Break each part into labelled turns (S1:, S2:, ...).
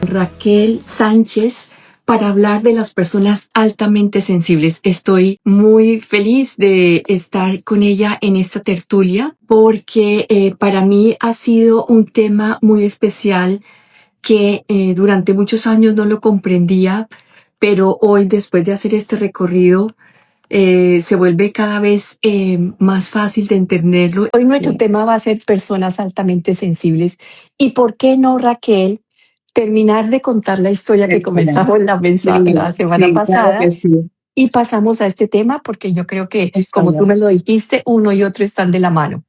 S1: Raquel Sánchez para hablar de las personas altamente sensibles. Estoy muy feliz de estar con ella en esta tertulia porque para mí ha sido un tema muy especial que durante muchos años no lo comprendía, pero hoy, después de hacer este recorrido, se vuelve cada vez más fácil de entenderlo. Hoy nuestro tema va a ser personas altamente sensibles. ¿Y por qué no, Raquel, terminar de contar la historia que comenzamos la semana pasada?
S2: Claro que sí.
S1: Y pasamos a este tema porque yo creo que, como tú me lo dijiste, uno y otro están de la mano.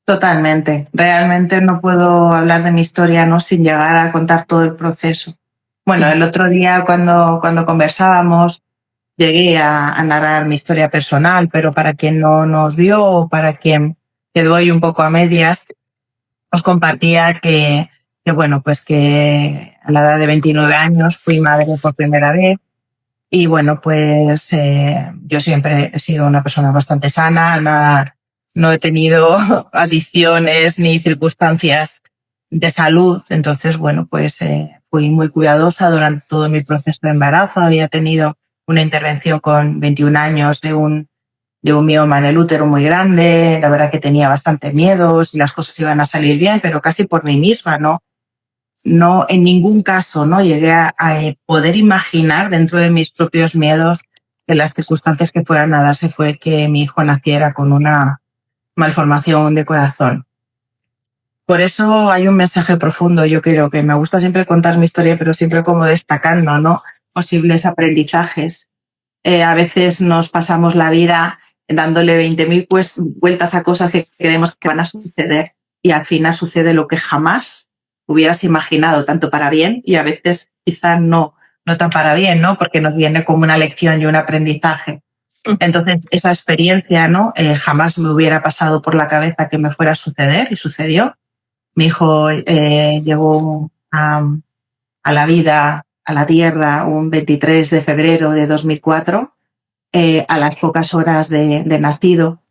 S2: Totalmente. Realmente no puedo hablar de mi historia sin llegar a contar todo el proceso. Bueno, el otro día cuando conversábamos llegué a narrar mi historia personal, pero para quien no nos vio o para quien quedó ahí un poco a medias, os compartía que bueno, pues que a la edad de 29 años fui madre por primera vez. Y bueno, pues yo siempre he sido una persona bastante sana, no he tenido adicciones ni circunstancias de salud. Entonces, bueno, pues fui muy cuidadosa durante todo mi proceso de embarazo. Había tenido una intervención con 21 años de un mioma en el útero muy grande. La verdad que tenía bastante miedo si las cosas iban a salir bien, pero casi por mí misma, no en ningún caso llegué a poder imaginar dentro de mis propios miedos que las circunstancias que fueran a darse fue que mi hijo naciera con una malformación de corazón. Por eso hay un mensaje profundo. Yo creo que me gusta siempre contar mi historia, pero siempre como destacando posibles aprendizajes. A veces nos pasamos la vida dándole 20.000 vueltas a cosas que creemos que van a suceder y al final sucede lo que jamás hubieras imaginado, tanto para bien y a veces quizás no tan para bien, porque nos viene como una lección y un aprendizaje. Entonces, esa experiencia jamás me hubiera pasado por la cabeza que me fuera a suceder y sucedió. Mi hijo llegó a la vida, a la tierra, un 23 de febrero de 2004, a las pocas horas de nacido.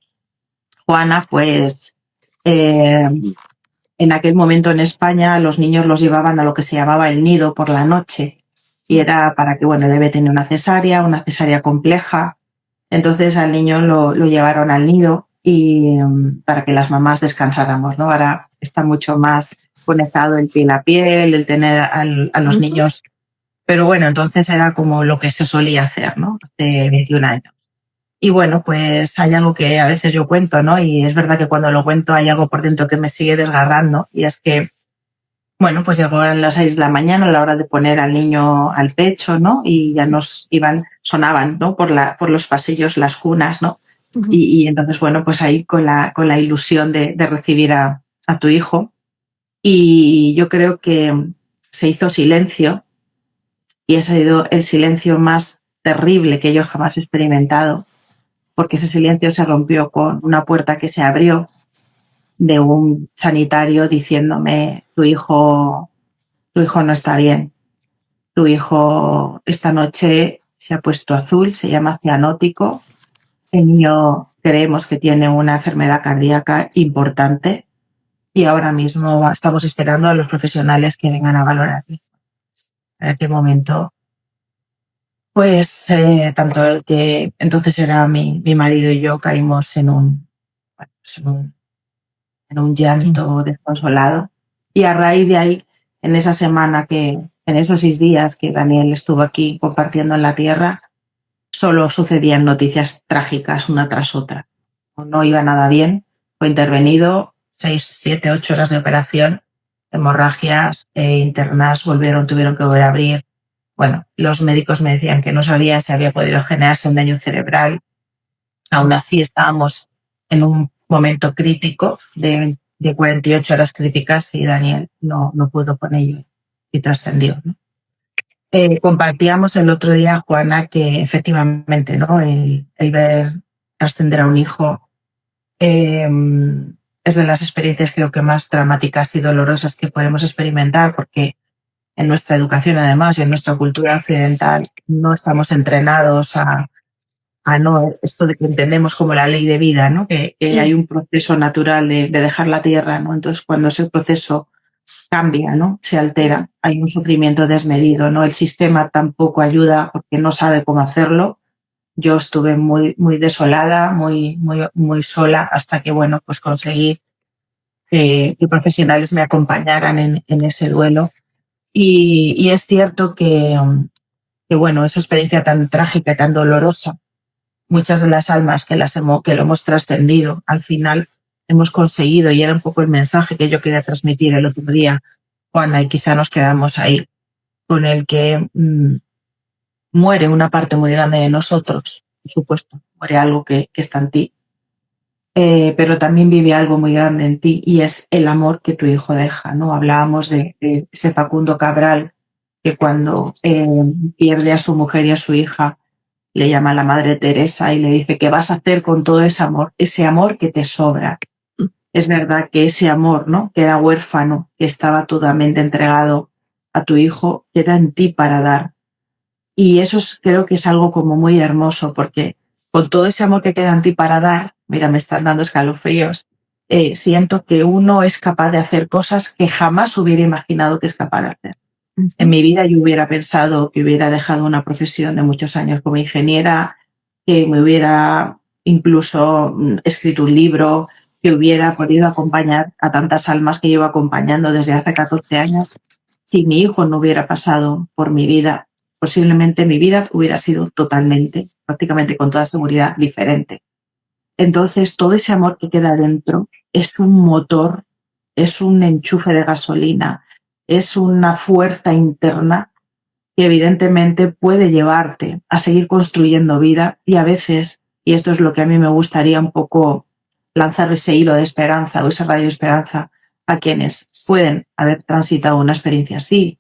S2: Juana, pues en aquel momento en España los niños los llevaban a lo que se llamaba el nido por la noche y era para que, el bebé tenía una cesárea compleja. Entonces al niño lo llevaron al nido y para que las mamás descansáramos, Ahora está mucho más conectado el piel a piel, el tener a los niños. Pero bueno, entonces era como lo que se solía hacer, Hace 21 años. Y bueno, pues hay algo que a veces yo cuento, y es verdad que cuando lo cuento hay algo por dentro que me sigue desgarrando, y es que, pues llegaron las 6 de la mañana a la hora de poner al niño al pecho, y ya sonaban, por los pasillos las cunas, y entonces, pues ahí con la ilusión de recibir a tu hijo. Y yo creo que se hizo silencio, y ese ha sido el silencio más terrible que yo jamás he experimentado, porque ese silencio se rompió con una puerta que se abrió de un sanitario diciéndome: tu hijo no está bien, tu hijo esta noche se ha puesto azul, se llama cianótico, el niño creemos que tiene una enfermedad cardíaca importante y ahora mismo estamos esperando a los profesionales que vengan a valorar. En aquel momento, pues tanto el que entonces era mi marido y yo caímos en un llanto desconsolado. Y a raíz de ahí, en esa semana en esos 6 días que Daniel estuvo aquí compartiendo en la tierra, solo sucedían noticias trágicas una tras otra. No iba nada bien, fue intervenido, 6, 7, 8 horas de operación, hemorragias internas, tuvieron que volver a abrir. Bueno, los médicos me decían que no sabían si había podido generarse un daño cerebral. Aún así estábamos en un momento crítico de 48 horas críticas y Daniel no pudo con ello y trascendió. Compartíamos el otro día, Juana, que efectivamente el ver trascender a un hijo es de las experiencias creo que más dramáticas y dolorosas que podemos experimentar, porque en nuestra educación además y en nuestra cultura occidental no estamos entrenados a esto de que entendemos como la ley de vida, que hay un proceso natural de dejar la tierra, Entonces cuando ese proceso cambia, ¿no? Se altera, hay un sufrimiento desmedido, ¿no? El sistema tampoco ayuda porque no sabe cómo hacerlo. Yo estuve muy, muy desolada, muy sola, hasta que, bueno, pues conseguí que profesionales me acompañaran en ese duelo. Y es cierto que, bueno, esa experiencia tan trágica y tan dolorosa, muchas de las almas que lo hemos trascendido, al final hemos conseguido, y era un poco el mensaje que yo quería transmitir el otro día, Juana, y quizá nos quedamos ahí, con el que muere una parte muy grande de nosotros, por supuesto, muere algo que está en ti, pero también vive algo muy grande en ti, y es el amor que tu hijo deja, ¿no? Hablábamos de ese Facundo Cabral, que cuando pierde a su mujer y a su hija, le llama a la Madre Teresa y le dice: ¿qué vas a hacer con todo ese amor que te sobra? Es verdad que ese amor, ¿no?, que era huérfano, que estaba totalmente entregado a tu hijo, queda en ti para dar. Y eso creo que es algo como muy hermoso, porque con todo ese amor que queda en ti para dar, mira, me están dando escalofríos, siento que uno es capaz de hacer cosas que jamás hubiera imaginado que es capaz de hacer. En mi vida yo hubiera pensado que hubiera dejado una profesión de muchos años como ingeniera, que me hubiera incluso escrito un libro, que hubiera podido acompañar a tantas almas que llevo acompañando desde hace 14 años. Si mi hijo no hubiera pasado por mi vida, posiblemente mi vida hubiera sido totalmente, prácticamente con toda seguridad, diferente. Entonces, todo ese amor que queda dentro es un motor, es un enchufe de gasolina, es una fuerza interna que evidentemente puede llevarte a seguir construyendo vida, y a veces, y esto es lo que a mí me gustaría un poco lanzar ese hilo de esperanza o ese rayo de esperanza a quienes pueden haber transitado una experiencia así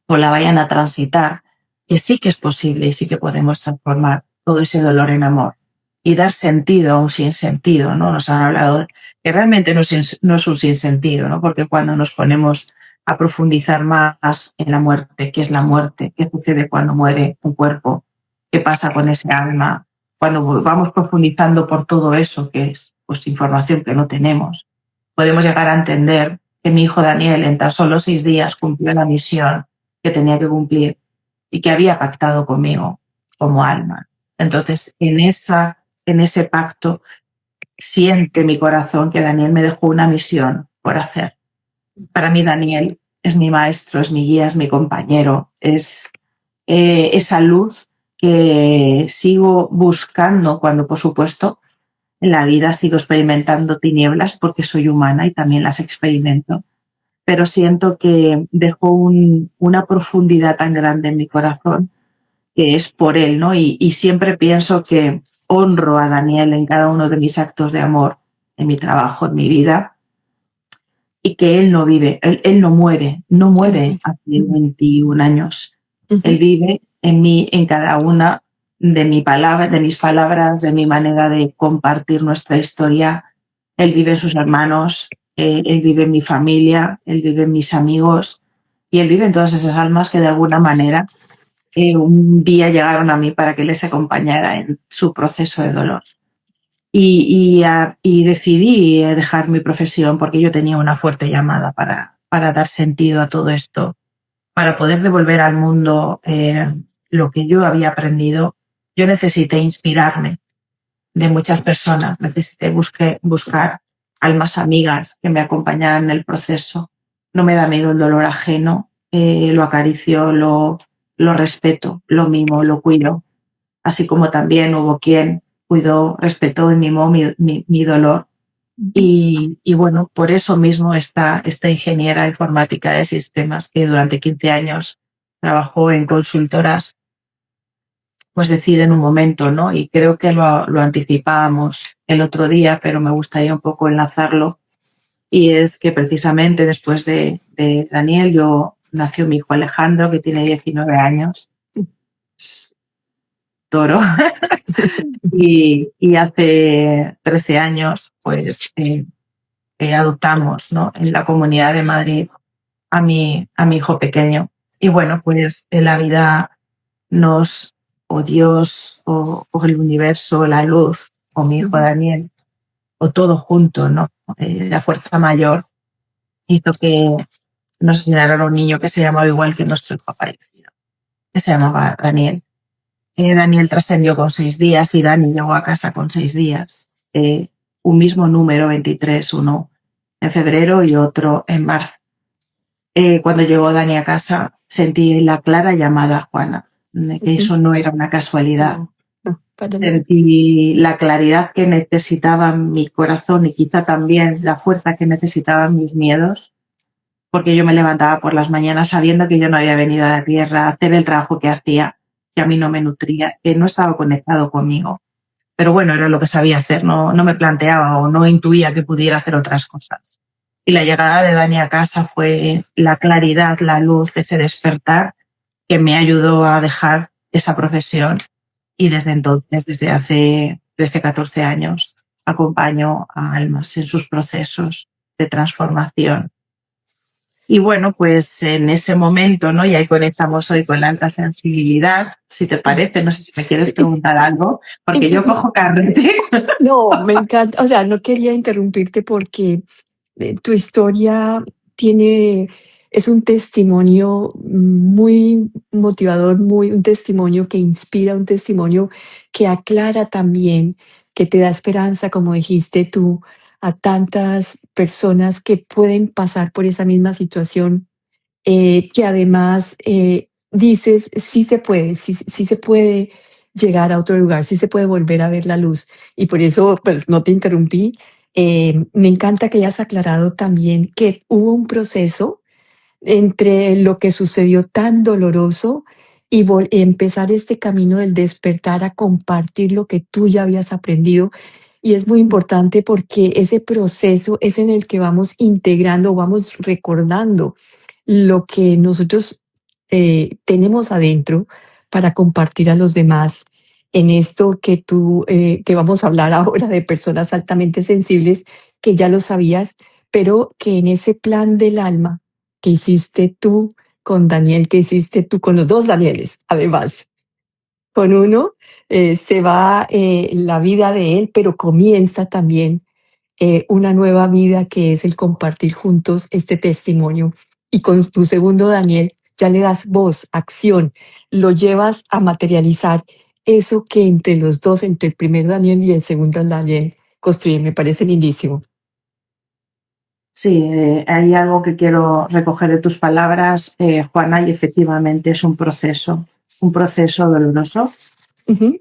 S2: o la vayan a transitar, que sí que es posible y sí que podemos transformar todo ese dolor en amor y dar sentido a un sinsentido, ¿no? Nos han hablado que realmente no es un sinsentido, ¿no? Porque cuando nos ponemos a profundizar más en la muerte, ¿qué es la muerte? ¿Qué sucede cuando muere un cuerpo? ¿Qué pasa con ese alma? Cuando vamos profundizando por todo eso, que es pues información que no tenemos, podemos llegar a entender que mi hijo Daniel en tan solo 6 días cumplió la misión que tenía que cumplir y que había pactado conmigo como alma. Entonces, en ese pacto, siente mi corazón que Daniel me dejó una misión por hacer. Para mí, Daniel es mi maestro, es mi guía, es mi compañero, es esa luz que sigo buscando cuando, por supuesto, en la vida sigo experimentando tinieblas porque soy humana y también las experimento. Pero siento que dejó una profundidad tan grande en mi corazón que es por él, ¿no? Y siempre pienso que honro a Daniel en cada uno de mis actos de amor, en mi trabajo, en mi vida, y que él no vive, él no muere hace 21 años. Él vive en mí, en cada una de mis palabras, de mi manera de compartir nuestra historia. Él vive en sus hermanos, él vive en mi familia, él vive en mis amigos, y él vive en todas esas almas que de alguna manera un día llegaron a mí para que les acompañara en su proceso de dolor. Y decidí dejar mi profesión porque yo tenía una fuerte llamada para dar sentido a todo esto, para poder devolver al mundo lo que yo había aprendido. Yo necesité inspirarme de muchas personas, necesité buscar almas amigas que me acompañaran en el proceso. No me da miedo el dolor ajeno, lo acaricio, lo respeto, lo mimo, lo cuido, así como también hubo quien cuidó, respetó y mimó mi dolor. Y bueno, por eso mismo esta ingeniera informática de sistemas que durante 15 años trabajó en consultoras, pues decide en un momento, ¿no? Y creo que lo anticipábamos el otro día, pero me gustaría un poco enlazarlo. Y es que precisamente después de Daniel, nació mi hijo Alejandro, que tiene 19 años. Toro. y hace 13 años, pues, adoptamos, ¿no?, en la Comunidad de Madrid a mi hijo pequeño. Y bueno, pues la vida o Dios, o el universo, o la luz, o mi hijo Daniel, o todo junto, ¿no? La fuerza mayor hizo nos enseñaron a un niño que se llamaba igual que nuestro hijo fallecido, que se llamaba Daniel. Daniel trascendió con 6 días y Dani llegó a casa con 6 días. Un mismo número, 23, uno en febrero y otro en marzo. Cuando llegó Dani a casa, sentí la clara llamada a Juana, de que eso no era una casualidad. Sentí la claridad que necesitaba mi corazón y quizá también la fuerza que necesitaban mis miedos, porque yo me levantaba por las mañanas sabiendo que yo no había venido a la tierra a hacer el trabajo que hacía, que a mí no me nutría, que no estaba conectado conmigo. Pero bueno, era lo que sabía hacer, no me planteaba o no intuía que pudiera hacer otras cosas. Y la llegada de Dani a casa fue la claridad, la luz, ese despertar que me ayudó a dejar esa profesión. Y desde entonces, desde hace 13, 14 años, acompaño a almas en sus procesos de transformación. Y bueno, pues en ese momento, ¿no? Y ahí conectamos hoy con la alta sensibilidad, si te parece, no sé si me quieres preguntar algo, porque yo cojo carrete.
S1: No, me encanta, o sea, no quería interrumpirte porque tu historia es un testimonio muy motivador, un testimonio que inspira, un testimonio que aclara también, que te da esperanza, como dijiste tú, a tantas personas que pueden pasar por esa misma situación, que además dices, sí se puede, sí se puede llegar a otro lugar, sí se puede volver a ver la luz. Y por eso, pues, no te interrumpí. Me encanta que hayas aclarado también que hubo un proceso entre lo que sucedió tan doloroso y empezar este camino del despertar a compartir lo que tú ya habías aprendido. Y es muy importante porque ese proceso es en el que vamos integrando, vamos recordando lo que nosotros tenemos adentro para compartir a los demás en esto que vamos a hablar ahora de personas altamente sensibles, que ya lo sabías, pero que en ese plan del alma que hiciste tú con Daniel, que hiciste tú con los dos Danieles, además, con uno se va la vida de él, pero comienza también una nueva vida que es el compartir juntos este testimonio. Y con tu segundo Daniel ya le das voz, acción, lo llevas a materializar eso que entre los dos, entre el primer Daniel y el segundo Daniel, construyen. Me parece lindísimo.
S2: Sí, hay algo que quiero recoger de tus palabras, Juana, y efectivamente es un proceso doloroso,
S1: Ujú.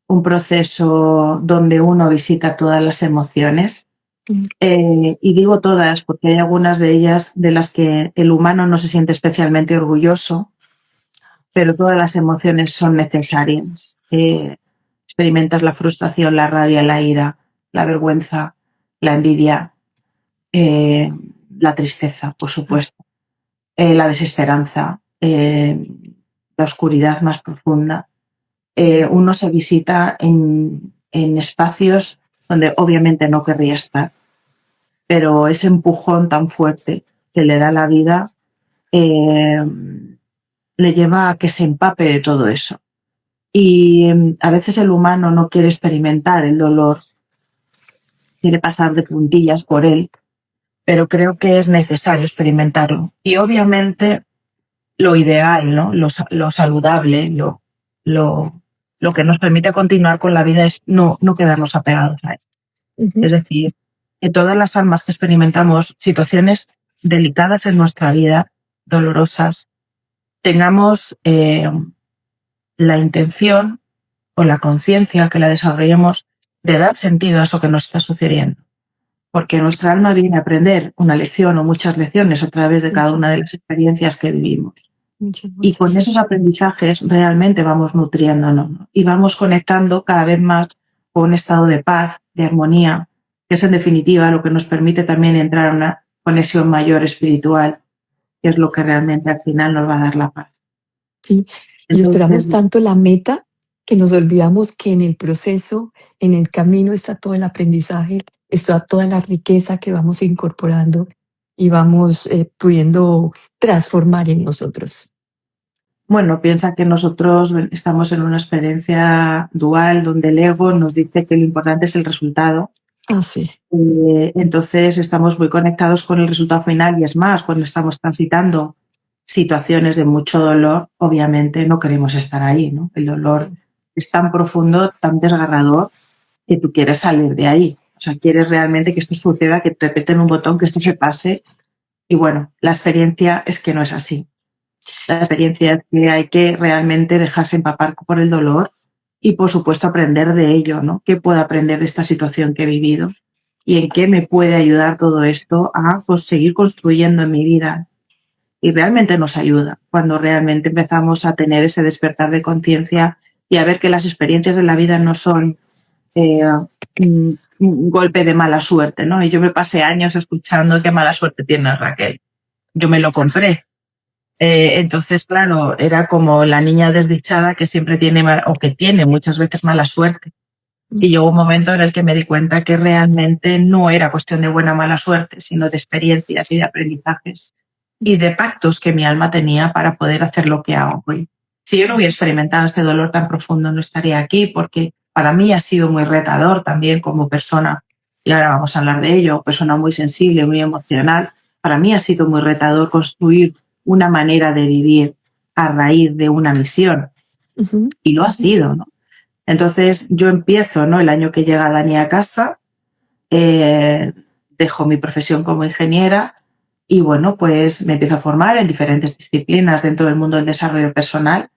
S2: un proceso donde uno visita todas las emociones.
S1: Mm.
S2: Y digo todas porque hay algunas de ellas de las que el humano no se siente especialmente orgulloso, pero todas las emociones son necesarias. Experimentas la frustración, la rabia, la ira, la vergüenza, la envidia, la tristeza, por supuesto, la desesperanza, la oscuridad más profunda. Uno se visita en espacios donde obviamente no querría estar, pero ese empujón tan fuerte que le da la vida le lleva a que se empape de todo eso. Y a veces el humano no quiere experimentar el dolor, quiere pasar de puntillas por él, pero creo que es necesario experimentarlo. Y obviamente lo ideal, ¿no? Lo saludable, lo que nos permite continuar con la vida es no quedarnos apegados a él.
S1: Ujú.
S2: Es decir, que todas las almas que experimentamos situaciones delicadas en nuestra vida, dolorosas, tengamos la intención o la conciencia, que la desarrollemos, de dar sentido a eso que nos está sucediendo. Porque nuestra alma viene a aprender una lección o muchas lecciones a través de cada una de las experiencias que vivimos. Y con esos aprendizajes realmente vamos nutriéndonos, ¿no? Y vamos conectando cada vez más con un estado de paz, de armonía, que es en definitiva lo que nos permite también entrar a una conexión mayor espiritual, que es lo que realmente al final nos va a dar la paz.
S1: Sí, y
S2: Entonces,
S1: esperamos tanto la meta que nos olvidamos que en el proceso, en el camino está todo el aprendizaje, está toda la riqueza que vamos incorporando y vamos pudiendo transformar en nosotros.
S2: bueno, piensa que nosotros estamos en una experiencia dual donde el ego nos dice que lo importante es el resultado
S1: Ah, sí.
S2: Entonces estamos muy conectados con el resultado final y es más, cuando estamos transitando situaciones de mucho dolor, obviamente no queremos estar ahí, ¿no? El dolor es tan profundo, tan desgarrador, que tú quieres salir de ahí. O sea, quieres realmente que esto suceda, que te peten un botón, que esto se pase. Y bueno, la experiencia es que no es así. La experiencia es que hay que realmente dejarse empapar por el dolor y, por supuesto, aprender de ello, ¿no? ¿Qué puedo aprender de esta situación que he vivido? ¿Y en qué me puede ayudar todo esto a seguir construyendo en mi vida? Y realmente nos ayuda cuando realmente empezamos a tener ese despertar de conciencia y a ver que las experiencias de la vida no son un golpe de mala suerte, ¿no? Y yo me pasé años escuchando qué mala suerte tiene Raquel. Yo me lo compré. Entonces, claro, era como la niña desdichada que siempre tiene o que tiene muchas veces mala suerte. Y llegó un momento en el que me di cuenta que realmente no era cuestión de buena o mala suerte, sino de experiencias y de aprendizajes y de pactos que mi alma tenía para poder hacer lo que hago hoy. Si yo no hubiera experimentado este dolor tan profundo, no estaría aquí, porque para mí ha sido muy retador también como persona, y ahora vamos a hablar de ello, persona muy sensible, muy emocional. Para mí ha sido muy retador construir una manera de vivir a raíz de una misión. Y lo ha sido, ¿no? Entonces yo empiezo, ¿no? El año que llega Dani a casa, dejo mi profesión como ingeniera y bueno, pues me empiezo a formar en diferentes disciplinas dentro del mundo del desarrollo personal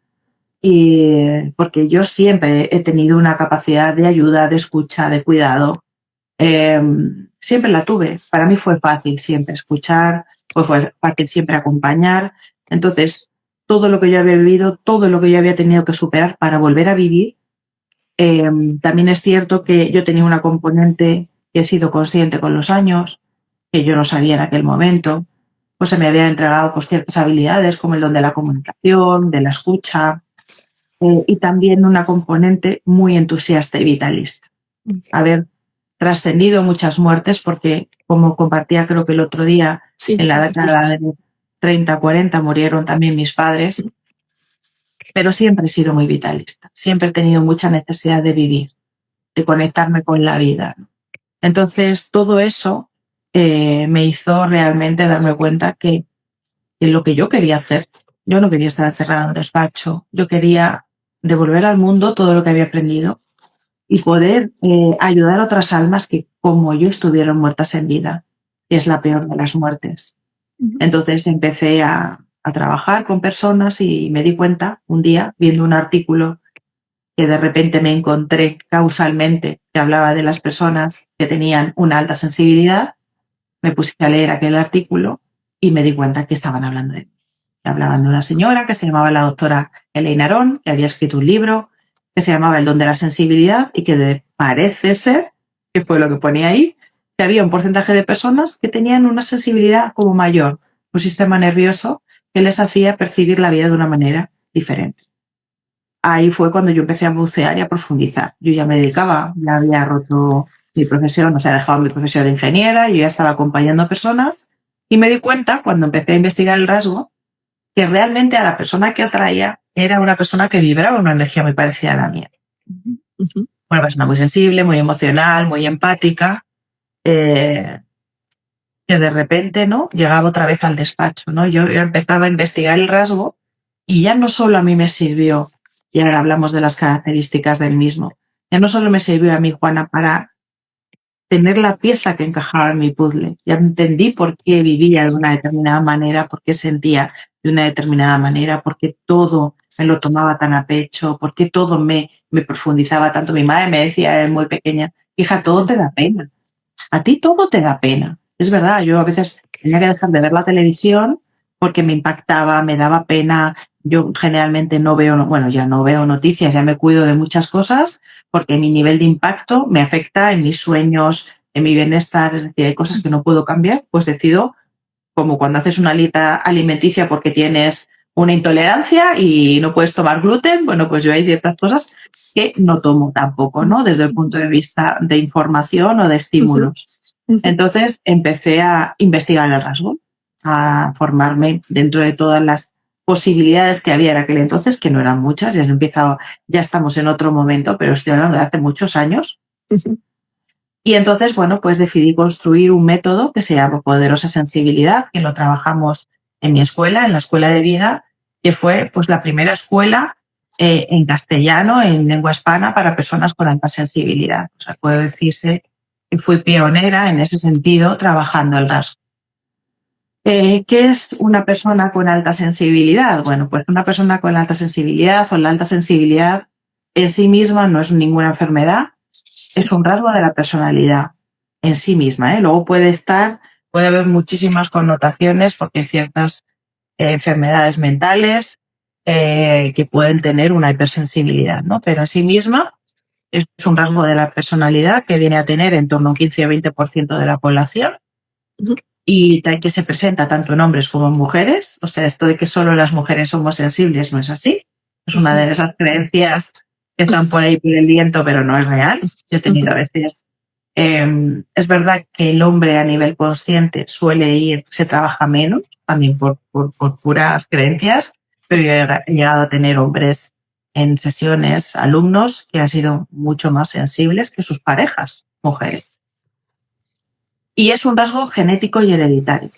S2: y porque yo siempre he tenido una capacidad de ayuda, de escucha, de cuidado. Siempre la tuve. Para mí fue fácil siempre escuchar, fue fácil siempre acompañar. Entonces, todo lo que yo había vivido, todo lo que yo había tenido que superar para volver a vivir, también es cierto que yo tenía una componente que he sido consciente con los años, que yo no sabía en aquel momento, pues se me había entregado pues, ciertas habilidades como el don de la comunicación, de la escucha, y también una componente muy entusiasta y vitalista. Haber trascendido muchas muertes porque, como compartía creo que el otro día, sí, en la década de 30, 40 murieron también mis padres, pero siempre he sido muy vitalista, siempre he tenido mucha necesidad de vivir, de conectarme con la vida. Entonces, todo eso me hizo realmente darme cuenta que lo que yo quería hacer, yo no quería estar encerrada en un despacho, yo quería devolver al mundo todo lo que había aprendido y poder ayudar a otras almas que, como yo, estuvieron muertas en vida, que es la peor de las muertes. Entonces empecé a trabajar con personas y me di cuenta un día, viendo un artículo que de repente me encontré causalmente, que hablaba de las personas que tenían una alta sensibilidad, me puse a leer aquel artículo y me di cuenta que estaban hablando de mí. Hablaban de una señora que se llamaba la doctora Elaine Aron, que había escrito un libro que se llamaba El don de la sensibilidad y que parece ser, que fue lo que ponía ahí, que había un porcentaje de personas que tenían una sensibilidad como mayor, un sistema nervioso que les hacía percibir la vida de una manera diferente. Ahí fue cuando yo empecé a bucear y a profundizar. Yo ya me dedicaba, ya había roto mi profesión, o sea, dejaba mi profesión de ingeniera, yo ya estaba acompañando a personas y me di cuenta, cuando empecé a investigar el rasgo, que realmente a la persona que atraía era una persona que vibraba una energía muy parecida a la mía. Una persona muy sensible, muy emocional, muy empática, que de repente, ¿no?, llegaba otra vez al despacho, ¿no? Yo empezaba a investigar el rasgo y ya no solo a mí me sirvió, y ahora hablamos de las características del mismo, ya no solo me sirvió a mí, Juana, para tener la pieza que encajaba en mi puzzle, ya entendí por qué vivía de una determinada manera, por qué sentía de una determinada manera, por qué todo me lo tomaba tan a pecho, por qué todo me profundizaba tanto. Mi madre me decía muy pequeña, hija, todo te da pena, a ti todo te da pena. Es verdad, yo a veces tenía que dejar de ver la televisión porque me impactaba, me daba pena. Yo generalmente no veo, bueno, ya no veo noticias, ya me cuido de muchas cosas porque mi nivel de impacto me afecta en mis sueños, en mi bienestar. Es decir, hay cosas que no puedo cambiar, pues decido, como cuando haces una dieta alimenticia porque tienes una intolerancia y no puedes tomar gluten, bueno, pues yo hay ciertas cosas que no tomo tampoco, ¿no? Desde el punto de vista de información o de estímulos. Entonces empecé a investigar el rasgo, a formarme dentro de todas las posibilidades que había en aquel entonces, que no eran muchas, ya estamos en otro momento, pero estoy hablando de hace muchos años. Y entonces, bueno, pues decidí construir un método que se llama Poderosa Sensibilidad, que lo trabajamos en mi escuela, en la Escuela de Vida, que fue pues la primera escuela en castellano, en lengua hispana, para personas con alta sensibilidad. O sea, puede decirse que fui pionera en ese sentido, trabajando el rasgo. ¿Qué es una persona con alta sensibilidad? Bueno, pues una persona con alta sensibilidad o la alta sensibilidad en sí misma no es ninguna enfermedad, es un rasgo de la personalidad en sí misma, ¿eh? Luego puede haber muchísimas connotaciones porque hay ciertas enfermedades mentales que pueden tener una hipersensibilidad, ¿no? Pero en sí misma es un rasgo de la personalidad que viene a tener en torno a un 15 o 20% de la población y que se presenta tanto en hombres como en mujeres. O sea, esto de que solo las mujeres somos sensibles no es así. Es una de esas creencias que están por ahí por el viento, pero no es real. Yo he tenido a veces... es verdad que el hombre a nivel consciente se trabaja menos, también por puras creencias, pero yo he llegado a tener hombres en sesiones, alumnos, que han sido mucho más sensibles que sus parejas, mujeres. Y es un rasgo genético y hereditario.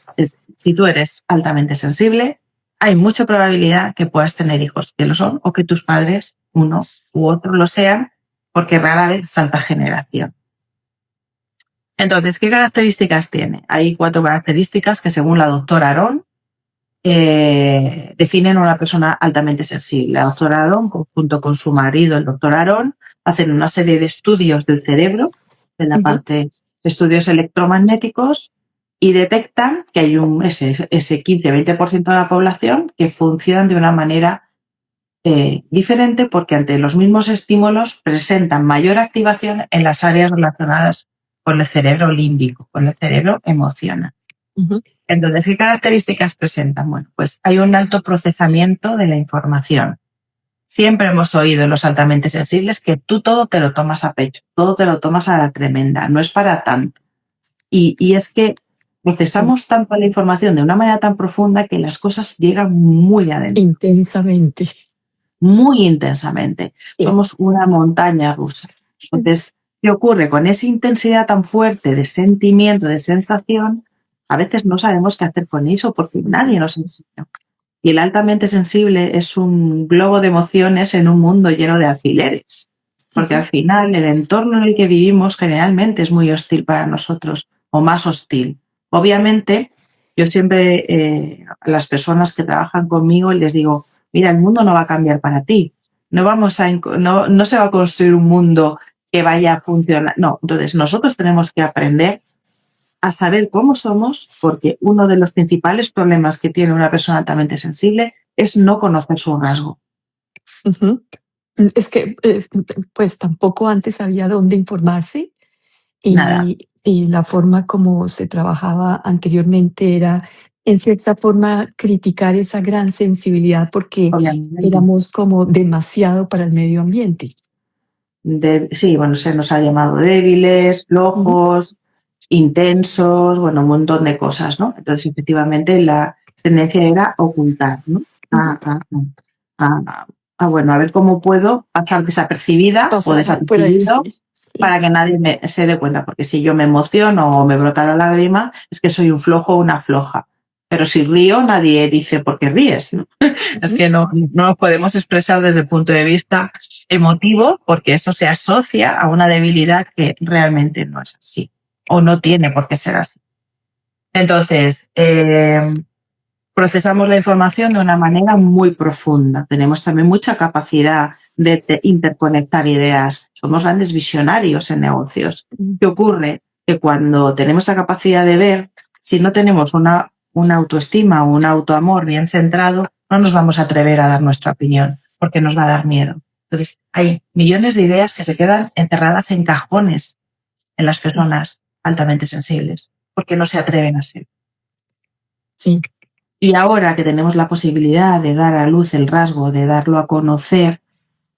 S2: Si tú eres altamente sensible, hay mucha probabilidad que puedas tener hijos que lo son o que tus padres, uno u otro, lo sean, porque rara vez salta generación. Entonces, ¿qué características tiene? Hay 4 características que, según la doctora Aron, definen a una persona altamente sensible. La doctora Aron, junto con su marido, el doctor Aron, hacen una serie de estudios del cerebro, de la parte de estudios electromagnéticos, y detectan que hay ese 15-20% de la población que funcionan de una manera diferente porque ante los mismos estímulos presentan mayor activación en las áreas relacionadas con el cerebro límbico, con el cerebro emocional. Entonces, ¿qué características presentan? Bueno, pues hay un alto procesamiento de la información. Siempre hemos oído en los altamente sensibles que tú todo te lo tomas a pecho, todo te lo tomas a la tremenda, no es para tanto. Y es que procesamos tanto la información de una manera tan profunda que las cosas llegan muy adentro.
S1: Intensamente.
S2: Muy intensamente. Somos una montaña rusa. Entonces, ¿qué ocurre? Con esa intensidad tan fuerte de sentimiento, de sensación, a veces no sabemos qué hacer con eso porque nadie nos enseña. Y el altamente sensible es un globo de emociones en un mundo lleno de alfileres. Porque al final el entorno en el que vivimos generalmente es muy hostil para nosotros, o más hostil. Obviamente, yo siempre a las personas que trabajan conmigo les digo, mira, el mundo no va a cambiar para ti. No se va a construir un mundo que vaya a funcionar. No, entonces nosotros tenemos que aprender a saber cómo somos, porque uno de los principales problemas que tiene una persona altamente sensible es no conocer su rasgo.
S1: Es que, pues tampoco antes había dónde informarse
S2: Nada.
S1: y la forma como se trabajaba anteriormente era, en cierta forma, criticar esa gran sensibilidad porque
S2: Obviamente.
S1: éramos como demasiado para el medio ambiente.
S2: Sí, bueno, se nos ha llamado débiles, flojos, intensos, bueno, un montón de cosas, ¿no? Entonces, efectivamente, la tendencia era ocultar, ¿no? Bueno, a ver cómo puedo pasar desapercibida o desapercibido para que nadie se dé cuenta, porque si yo me emociono o me brota la lágrima, es que soy un flojo o una floja. Pero si río, nadie dice por qué ríes, ¿no? Es que no nos podemos expresar desde el punto de vista emotivo porque eso se asocia a una debilidad que realmente no es así o no tiene por qué ser así. Entonces, procesamos la información de una manera muy profunda. Tenemos también mucha capacidad de interconectar ideas. Somos grandes visionarios en negocios. ¿Qué ocurre? Que cuando tenemos esa capacidad de ver, si no tenemos una autoestima o un autoamor bien centrado, no nos vamos a atrever a dar nuestra opinión porque nos va a dar miedo. Entonces, hay millones de ideas que se quedan enterradas en cajones en las personas altamente sensibles porque no se atreven a ser.
S1: Sí.
S2: Y ahora que tenemos la posibilidad de dar a luz el rasgo, de darlo a conocer,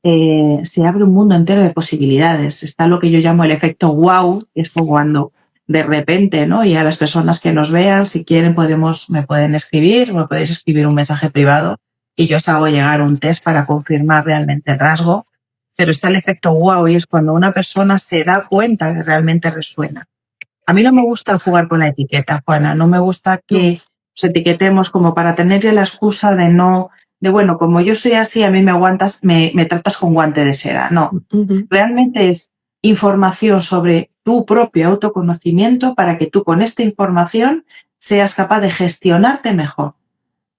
S2: se abre un mundo entero de posibilidades. Está lo que yo llamo el efecto wow, que es cuando de repente, ¿no? Y a las personas que nos vean, si quieren, me pueden escribir, me podéis escribir un mensaje privado y yo os hago llegar un test para confirmar realmente el rasgo. pero está el efecto wow y es cuando una persona se da cuenta que realmente resuena. A mí no me gusta jugar con la etiqueta, Juana, no me gusta que nos etiquetemos como para tener ya la excusa de no, de bueno, como yo soy así, a mí me aguantas, me tratas con guante de seda. No, realmente es información sobre tu propio autoconocimiento para que tú con esta información seas capaz de gestionarte mejor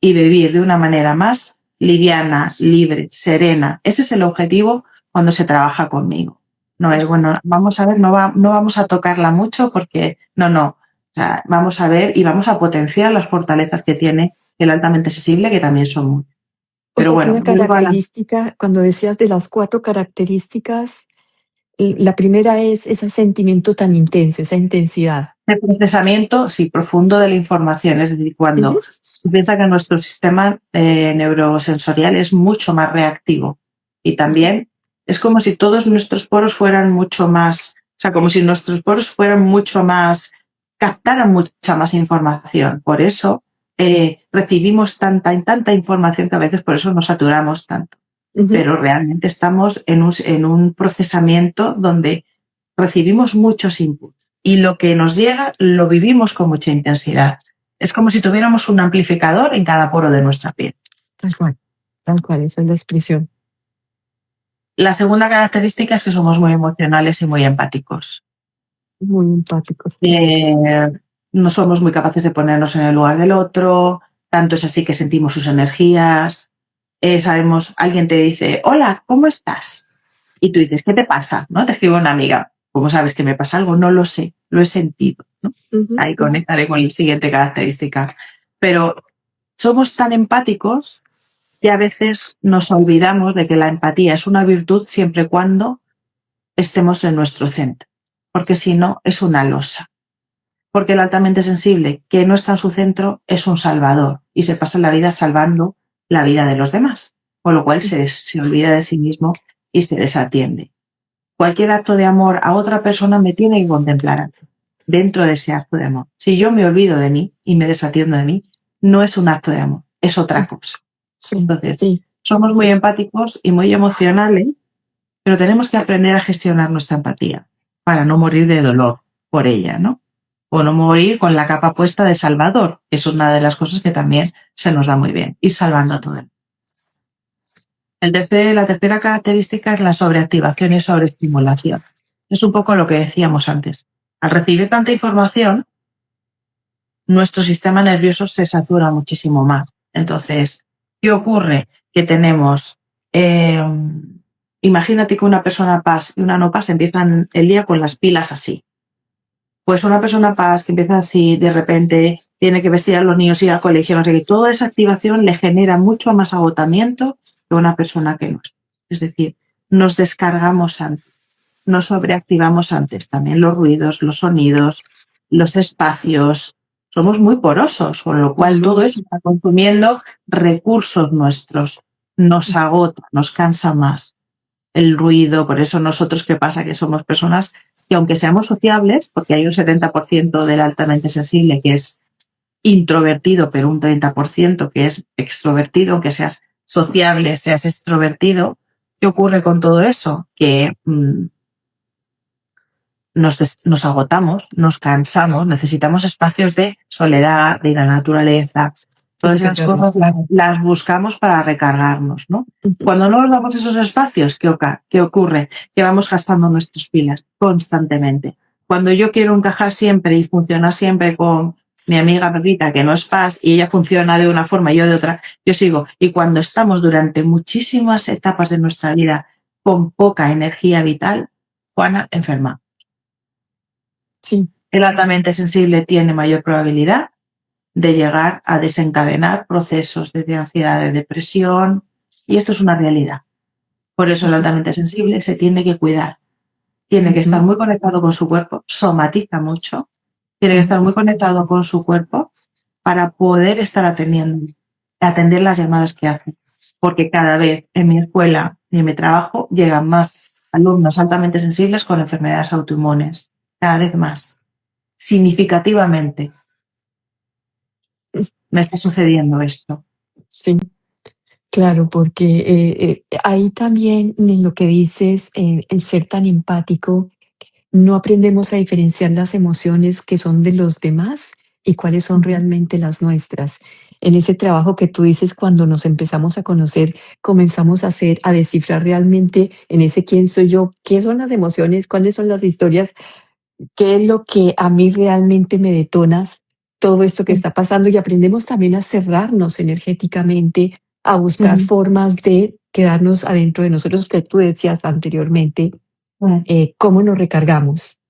S2: y vivir de una manera más liviana, libre, serena. Ese es el objetivo cuando se trabaja conmigo. No es, bueno, vamos a ver, no vamos a tocarla mucho porque no. O sea, vamos a ver y vamos a potenciar las fortalezas que tiene el altamente sensible, que también son muchas. Pero
S1: O sea, que
S2: bueno,
S1: una característica, cuando decías de las 4 características, la primera es ese sentimiento tan intenso, esa intensidad.
S2: el procesamiento, sí, profundo de la información. Es decir, cuando se piensa que nuestro sistema neurosensorial es mucho más reactivo y también es como si todos nuestros poros fueran mucho más, o sea, como si nuestros poros fueran mucho más, captaran mucha más información. Por eso recibimos tanta información que a veces por eso nos saturamos tanto. Pero realmente estamos en un procesamiento donde recibimos muchos inputs y lo que nos llega lo vivimos con mucha intensidad. Es como si tuviéramos un amplificador en cada poro de nuestra piel.
S1: Tal cual, esa es la expresión.
S2: La segunda característica es que somos muy emocionales y muy empáticos.
S1: Muy empáticos.
S2: No somos muy capaces de ponernos en el lugar del otro, tanto es así que sentimos sus energías. Sabemos, alguien te dice, hola, ¿cómo estás? Y tú dices, ¿qué te pasa? ¿No? Te escribe una amiga, ¿cómo sabes que me pasa algo? No lo sé, lo he sentido, ¿no? Ahí conectaré con la siguiente característica. Pero somos tan empáticos que a veces nos olvidamos de que la empatía es una virtud siempre y cuando estemos en nuestro centro, porque si no es una losa. Porque el altamente sensible que no está en su centro es un salvador y se pasa la vida salvando la vida de los demás, con lo cual se olvida de sí mismo y se desatiende. Cualquier acto de amor a otra persona me tiene que contemplar dentro de ese acto de amor. Si yo me olvido de mí y me desatiendo de mí, no es un acto de amor, es otra cosa. Entonces, somos muy empáticos y muy emocionales, pero tenemos que aprender a gestionar nuestra empatía para no morir de dolor por ella, ¿no? O no morir con la capa puesta de salvador, que es una de las cosas que también se nos da muy bien, ir salvando a todo el mundo. La tercera característica es la sobreactivación y sobreestimulación. Es un poco lo que decíamos antes. Al recibir tanta información, nuestro sistema nervioso se satura muchísimo más. Entonces, ¿qué ocurre? Que tenemos, imagínate que una persona paz y una no paz empiezan el día con las pilas así. Pues una persona paz que empieza así, de repente tiene que vestir a los niños y ir al colegio, no sé qué, toda esa activación le genera mucho más agotamiento que una persona que no. Es decir, nos descargamos antes, nos sobreactivamos antes, también los ruidos, los sonidos, los espacios. Somos muy porosos, con lo cual todo eso está consumiendo recursos nuestros, nos agota, nos cansa más. El ruido, por eso nosotros, ¿qué pasa? Que somos personas que aunque seamos sociables, porque hay un 70% del altamente sensible que es introvertido, pero un 30% que es extrovertido, aunque seas sociable, seas extrovertido, ¿qué ocurre con todo eso? Que nos agotamos, nos cansamos, necesitamos espacios de soledad, de la naturaleza. Todas esas cosas las buscamos para recargarnos, ¿no? Cuando no nos damos esos espacios, ¿qué ocurre? Que vamos gastando nuestras pilas constantemente. Cuando yo quiero encajar siempre y funcionar siempre con mi amiga Pepita, que no es paz, y ella funciona de una forma y yo de otra, yo sigo. Y cuando estamos durante muchísimas etapas de nuestra vida con poca energía vital, Juana enferma.
S1: Sí.
S2: El altamente sensible tiene mayor probabilidad de llegar a desencadenar procesos de ansiedad, de depresión, y esto es una realidad. Por eso el altamente sensible se tiene que cuidar. Tiene que estar muy conectado con su cuerpo, somatiza mucho, tiene que estar muy conectado con su cuerpo para poder estar atender las llamadas que hace. Porque cada vez en mi escuela y en mi trabajo llegan más alumnos altamente sensibles con enfermedades autoinmunes. Cada vez más. Significativamente. Me está sucediendo esto.
S1: Sí. Claro, porque ahí también en lo que dices, el ser tan empático, no aprendemos a diferenciar las emociones que son de los demás y cuáles son
S2: Ujú.
S1: realmente las nuestras. En ese trabajo que tú dices, cuando nos empezamos a conocer, comenzamos a hacer, a descifrar realmente en ese quién soy yo, qué son las emociones, cuáles son las historias, qué es lo que a mí realmente me detonas todo esto que está pasando, y aprendemos también a cerrarnos energéticamente, a buscar
S2: Ujú.
S1: formas de quedarnos adentro de nosotros, que tú decías anteriormente,
S2: Mm.
S1: cómo nos recargamos.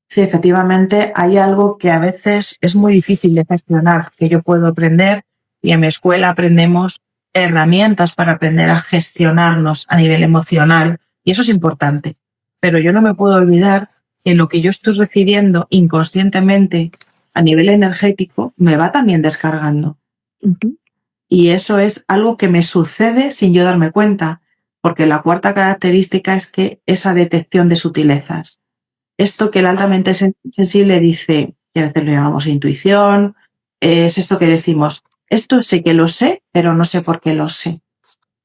S2: Sí, efectivamente, hay algo que a veces es muy difícil de gestionar, que yo puedo aprender, y en mi escuela aprendemos herramientas para aprender a gestionarnos a nivel emocional, y eso es importante. Pero yo no me puedo olvidar que lo que yo estoy recibiendo inconscientemente a nivel energético me va también descargando.
S1: Ujú,
S2: Y eso es algo que me sucede sin yo darme cuenta, porque la cuarta característica es que esa detección de sutilezas. Esto que el altamente sensible dice, que a veces lo llamamos intuición, es esto que decimos, esto sé que lo sé, pero no sé por qué lo sé.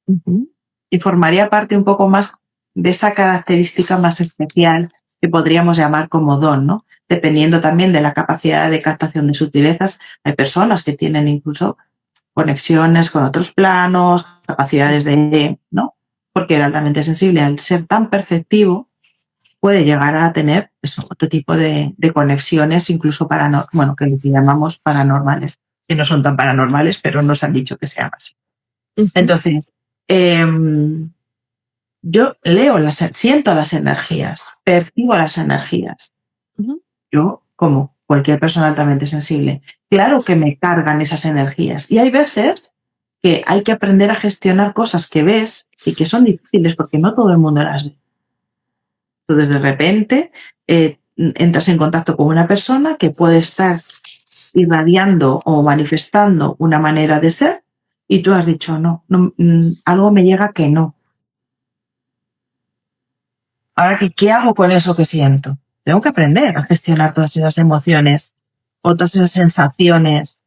S1: ujú,
S2: Y formaría parte un poco más de esa característica más especial que podríamos llamar como don, ¿no? Dependiendo también de la capacidad de captación de sutilezas, hay personas que tienen incluso conexiones con otros planos,
S1: sí,
S2: capacidades de, ¿no? Porque el altamente sensible, al ser tan perceptivo, puede llegar a tener eso, otro tipo de conexiones, incluso bueno, que llamamos paranormales, que no son tan paranormales, pero nos han dicho que sean así.
S1: ujú,
S2: Entonces, yo siento las energías, percibo las energías.
S1: ujú,
S2: Yo, como cualquier persona altamente sensible, claro que me cargan esas energías. Y hay veces que hay que aprender a gestionar cosas que ves y que son difíciles porque no todo el mundo las ve. Entonces, de repente, entras en contacto con una persona que puede estar irradiando o manifestando una manera de ser y tú has dicho no, no, algo me llega que no. Ahora, ¿qué hago con eso que siento? Tengo que aprender a gestionar todas esas emociones o todas esas sensaciones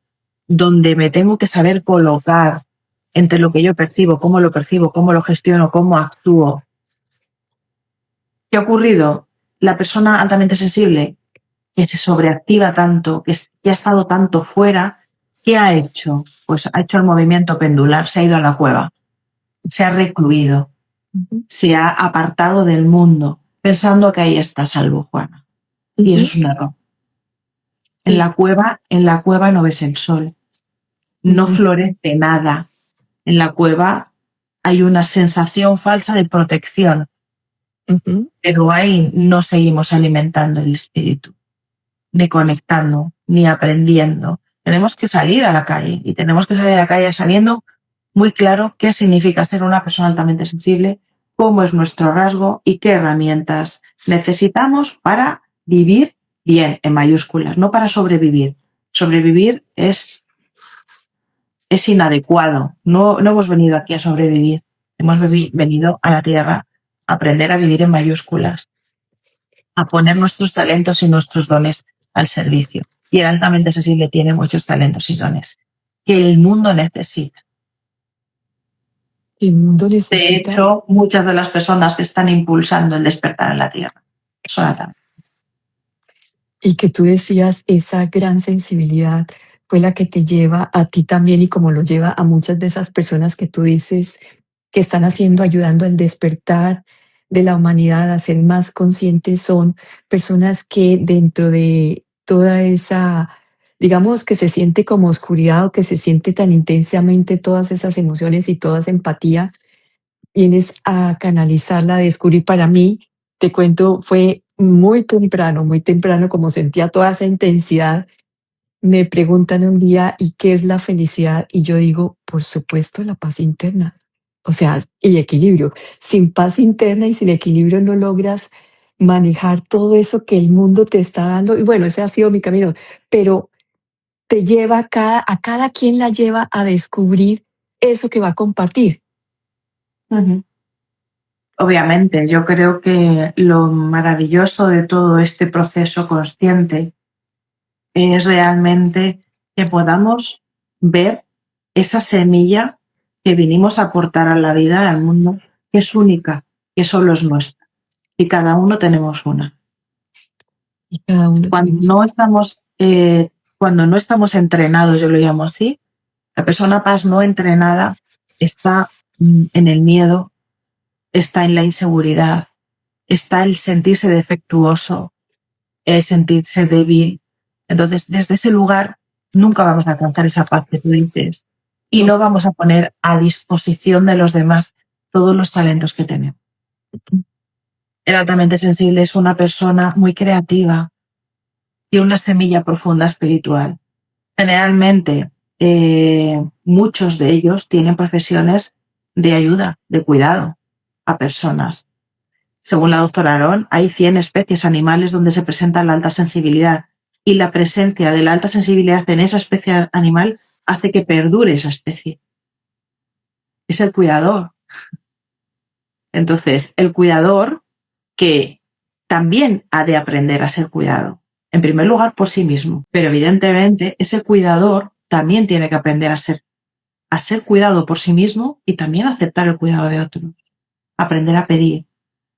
S2: donde me tengo que saber colocar entre lo que yo percibo, cómo lo gestiono, cómo actúo. ¿Qué ha ocurrido? La persona altamente sensible que se sobreactiva tanto, que ha estado tanto fuera, ¿qué ha hecho? Pues ha hecho el movimiento pendular, se ha ido a la cueva, se ha recluido,
S1: ujú,
S2: se ha apartado del mundo, pensando que ahí está salvo, Juana. Y eso
S1: ujú.
S2: es un error.
S1: Sí,
S2: En la cueva no ves el sol, no
S1: ujú,
S2: florece nada. En la cueva hay una sensación falsa de protección,
S1: ujú.
S2: pero ahí no seguimos alimentando el espíritu, ni conectando, ni aprendiendo. Tenemos que salir a la calle y tenemos que salir a la calle sabiendo muy claro qué significa ser una persona altamente sensible, cómo es nuestro rasgo y qué herramientas necesitamos para vivir bien, en mayúsculas, no para sobrevivir. Sobrevivir es inadecuado. No, no hemos venido aquí a sobrevivir. Hemos venido a la Tierra a aprender a vivir en mayúsculas, a poner nuestros talentos y nuestros dones al servicio. Y el altamente sensible tiene muchos talentos y dones que el mundo necesita.
S1: El mundo
S2: De
S1: necesita,
S2: hecho, muchas de las personas que están impulsando el despertar en la Tierra son altamente.
S1: y que tú decías, esa gran sensibilidad fue la que te lleva a ti también, y como lo lleva a muchas de esas personas que tú dices que están haciendo, ayudando al despertar de la humanidad a ser más conscientes, son personas que dentro de toda esa, digamos, que se siente como oscuridad, o que se siente tan intensamente todas esas emociones y toda esa empatía, vienes a canalizarla, a descubrir. Para mí, te cuento, fue muy temprano, como sentía toda esa intensidad. Me preguntan un día, ¿y qué es la felicidad? Y yo digo, por supuesto, la paz interna. O sea, y equilibrio. Sin paz interna y sin equilibrio no logras manejar todo eso que el mundo te está dando. Y bueno, ese ha sido mi camino, pero te lleva a cada quien la lleva a descubrir eso que va a compartir.
S2: Uh-huh. Obviamente, yo creo que lo maravilloso de todo este proceso consciente es realmente que podamos ver esa semilla que vinimos a aportar a la vida, al mundo, que es única, que solo es nuestra. Y cada uno tenemos una.
S1: Y cada uno
S2: Cuando no estamos entrenados, yo lo llamo así, la persona paz no entrenada está en el miedo, está en la inseguridad, está el sentirse defectuoso, el sentirse débil. Entonces, desde ese lugar nunca vamos a alcanzar esa paz que tú dices y no vamos a poner a disposición de los demás todos los talentos que tenemos. El altamente sensible es una persona muy creativa y una semilla profunda espiritual. Generalmente, muchos de ellos tienen profesiones de ayuda, de cuidado a personas. Según la doctora Aarón, hay 100 especies animales donde se presenta la alta sensibilidad y la presencia de la alta sensibilidad en esa especie animal hace que perdure esa especie. Es el cuidador. Entonces, el cuidador que también ha de aprender a ser cuidado. En primer lugar, por sí mismo. Pero evidentemente, ese cuidador también tiene que aprender a ser cuidado por sí mismo y también a aceptar el cuidado de otros. Aprender a pedir,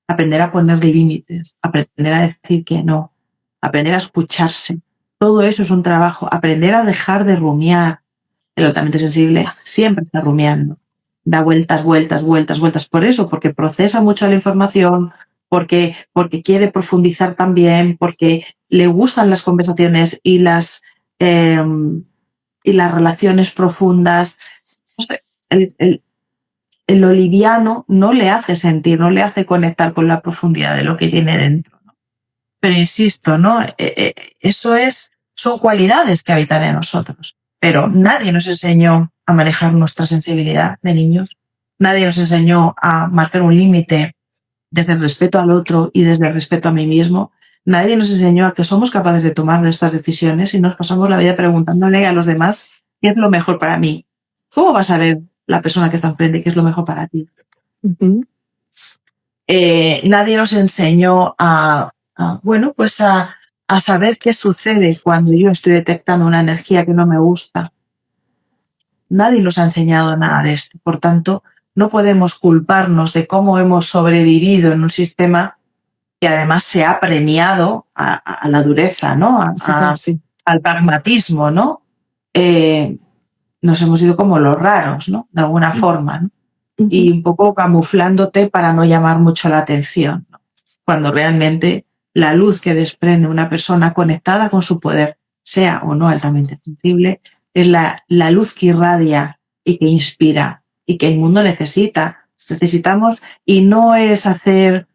S2: aprender a poner límites, aprender a decir que no, aprender a escucharse. Todo eso es un trabajo. Aprender a dejar de rumiar. El altamente sensible siempre está rumiando. Da vueltas. Por eso, porque procesa mucho la información, porque quiere profundizar también, porque le gustan las conversaciones y las relaciones profundas. No sé, lo liviano no le hace sentir, no le hace conectar con la profundidad de lo que tiene dentro, ¿no? Pero insisto, ¿no? Son cualidades que habitan en nosotros. Pero nadie nos enseñó a manejar nuestra sensibilidad de niños. Nadie nos enseñó a marcar un límite desde el respeto al otro y desde el respeto a mí mismo. Nadie nos enseñó a que somos capaces de tomar nuestras decisiones y nos pasamos la vida preguntándole a los demás qué es lo mejor para mí. ¿Cómo va a saber la persona que está enfrente qué es lo mejor para ti?
S1: Uh-huh.
S2: Nadie nos enseñó a saber qué sucede cuando yo estoy detectando una energía que no me gusta. Nadie nos ha enseñado nada de esto. Por tanto, no podemos culparnos de cómo hemos sobrevivido en un sistema que además se ha premiado a la dureza, ¿no? Al pragmatismo, ¿no? Nos hemos ido como los raros, ¿no? De alguna forma, ¿no? Uh-huh. Y un poco camuflándote para no llamar mucho la atención, ¿no? Cuando realmente la luz que desprende una persona conectada con su poder, sea o no altamente sensible, es la luz que irradia y que inspira y que el mundo necesita. Necesitamos, y no es hacer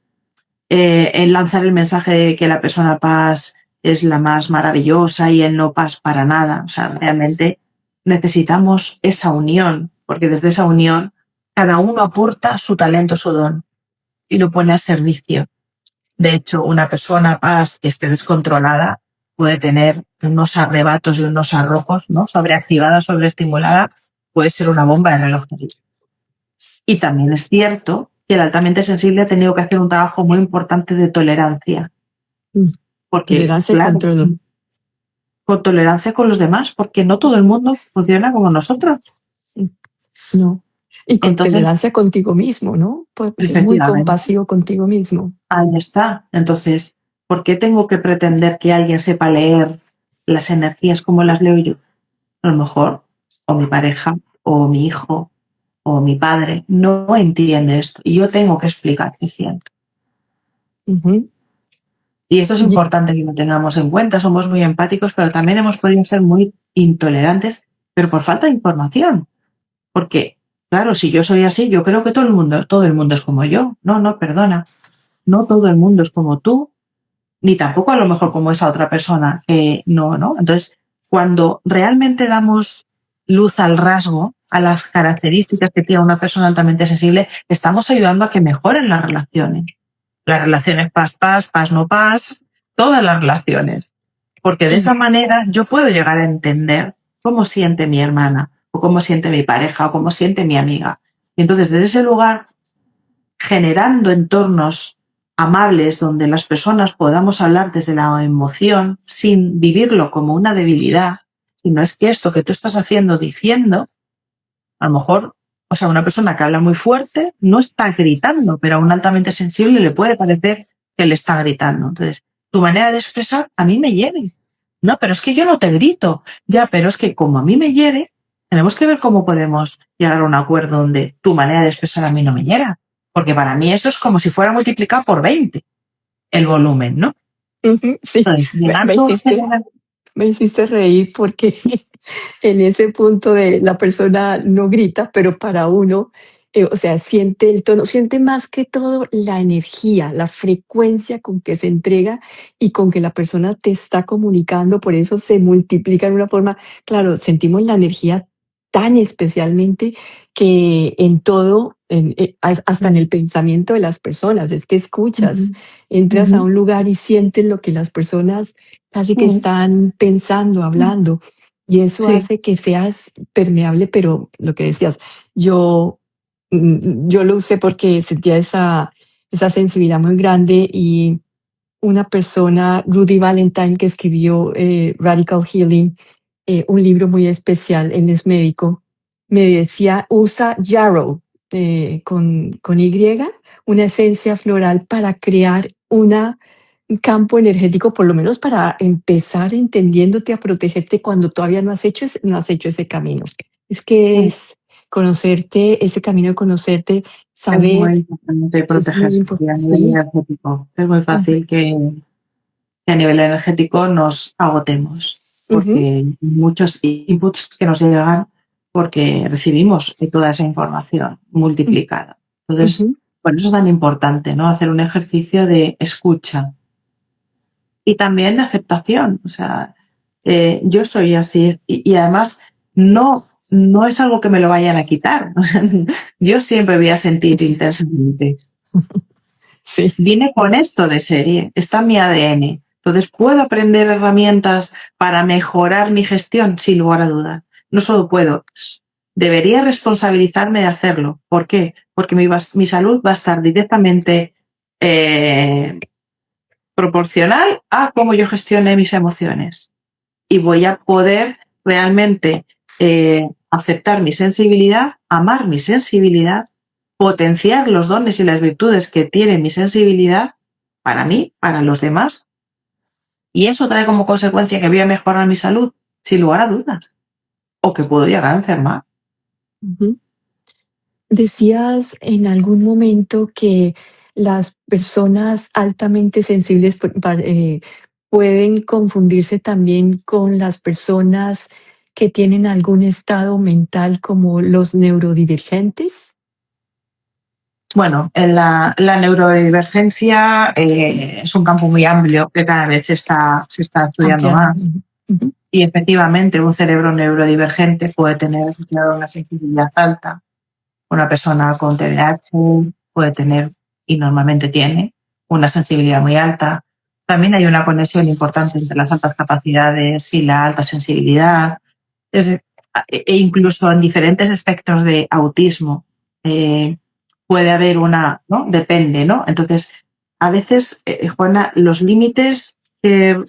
S2: el lanzar el mensaje de que la persona paz es la más maravillosa y el no paz para nada. O sea, realmente necesitamos esa unión, porque desde esa unión cada uno aporta su talento, su don y lo pone a servicio. De hecho, una persona paz que esté descontrolada puede tener unos arrebatos y unos arrojos, ¿no? Sobreactivada, sobreestimulada, puede ser una bomba de relojería. Y también es cierto que el altamente sensible ha tenido que hacer un trabajo muy importante de tolerancia. Porque,
S1: tolerancia y control.
S2: Con tolerancia con los demás, porque no todo el mundo funciona como nosotros.
S1: No. Y con tolerancia contigo mismo, ¿no? Pues muy compasivo contigo mismo.
S2: Ahí está. Entonces, ¿por qué tengo que pretender que alguien sepa leer las energías como las leo yo? A lo mejor, o mi pareja, o mi hijo, o mi padre, no entiende esto. Y yo tengo que explicar qué siento.
S1: Uh-huh. Y
S2: esto es importante que lo tengamos en cuenta. Somos muy empáticos, pero también hemos podido ser muy intolerantes, pero por falta de información. Porque, claro, si yo soy así, yo creo que todo el mundo es como yo. No, perdona. No todo el mundo es como tú, ni tampoco a lo mejor como esa otra persona. No. Entonces, cuando realmente damos luz al rasgo, a las características que tiene una persona altamente sensible, estamos ayudando a que mejoren las relaciones. Las relaciones paz, no paz, todas las relaciones. Porque de esa manera yo puedo llegar a entender cómo siente mi hermana, o cómo siente mi pareja, o cómo siente mi amiga. Y entonces, desde ese lugar, generando entornos amables donde las personas podamos hablar desde la emoción sin vivirlo como una debilidad, y no es que esto que tú estás haciendo, diciendo, a lo mejor O sea, una persona que habla muy fuerte no está gritando, pero a un altamente sensible le puede parecer que le está gritando. Entonces, tu manera de expresar a mí me hiere. No, pero es que yo no te grito. Ya, pero es que como a mí me hiere, tenemos que ver cómo podemos llegar a un acuerdo donde tu manera de expresar a mí no me hiera. Porque para mí eso es como si fuera multiplicado por 20 el volumen, ¿no?
S1: Sí,
S2: Entonces,
S1: me, me
S2: llegando
S1: hiciste, me hiciste reír porque en ese punto de la persona no grita, pero para uno, o sea, siente el tono, siente más que todo la energía, la frecuencia con que se entrega y con que la persona te está comunicando, por eso se multiplica de una forma, claro, sentimos la energía tan especialmente que en todo, hasta en el pensamiento de las personas, es que escuchas,
S2: Ujú,
S1: entras a
S2: ujú,
S1: un lugar y sientes lo que las personas casi que
S2: ujú,
S1: están pensando, hablando. Y eso
S2: sí,
S1: hace que seas permeable, pero lo que decías, yo, yo lo usé porque sentía esa sensibilidad muy grande y una persona, Rudy Valentine, que escribió Radical Healing, un libro muy especial, él es médico, me decía, usa yarrow con Y, una esencia floral para crear un campo energético, por lo menos para empezar entendiéndote a protegerte cuando todavía no has hecho ese camino. Es que
S2: sí.
S1: es conocerte, ese camino de conocerte,
S2: Es muy
S1: saber,
S2: importante
S1: es muy
S2: protegerse sí, a
S1: importante.
S2: nivel
S1: Sí.
S2: energético. Es muy
S1: Ujú,
S2: fácil que a nivel energético nos agotemos, porque
S1: ujú,
S2: hay muchos inputs que nos llegan porque recibimos toda esa información multiplicada. Entonces,
S1: ujú.
S2: por eso es tan importante, ¿no? Hacer un ejercicio de escucha y también de aceptación. O sea, yo soy así y además no es algo que me lo vayan a quitar. O sea, yo siempre voy a sentir intensamente.
S1: Sí.
S2: Vine con esto de serie, está en mi ADN. Entonces, ¿puedo aprender herramientas para mejorar mi gestión? Sin lugar a dudas. No solo puedo, debería responsabilizarme de hacerlo. ¿Por qué? Porque mi salud va a estar directamente eh, proporcional a cómo yo gestione mis emociones. Y voy a poder realmente aceptar mi sensibilidad, amar mi sensibilidad, potenciar los dones y las virtudes que tiene mi sensibilidad para mí, para los demás. Y eso trae como consecuencia que voy a mejorar mi salud, sin lugar a dudas, o que puedo llegar a enfermar.
S1: Ujú. Decías en algún momento que las personas altamente sensibles pueden confundirse también con las personas que tienen algún estado mental como los neurodivergentes.
S2: Bueno, en la neurodivergencia es un campo muy amplio que cada vez se está estudiando
S1: Ampliando.
S2: más.
S1: Ujú, ujú,
S2: Y efectivamente, un cerebro neurodivergente puede tener asociado una sensibilidad alta. Una persona con TDAH puede tener, y normalmente tiene, una sensibilidad muy alta. También hay una conexión importante entre las altas capacidades y la alta sensibilidad. E incluso en diferentes espectros de autismo puede haber una, ¿no? Depende, ¿no? Entonces, a veces, Juana, los límites que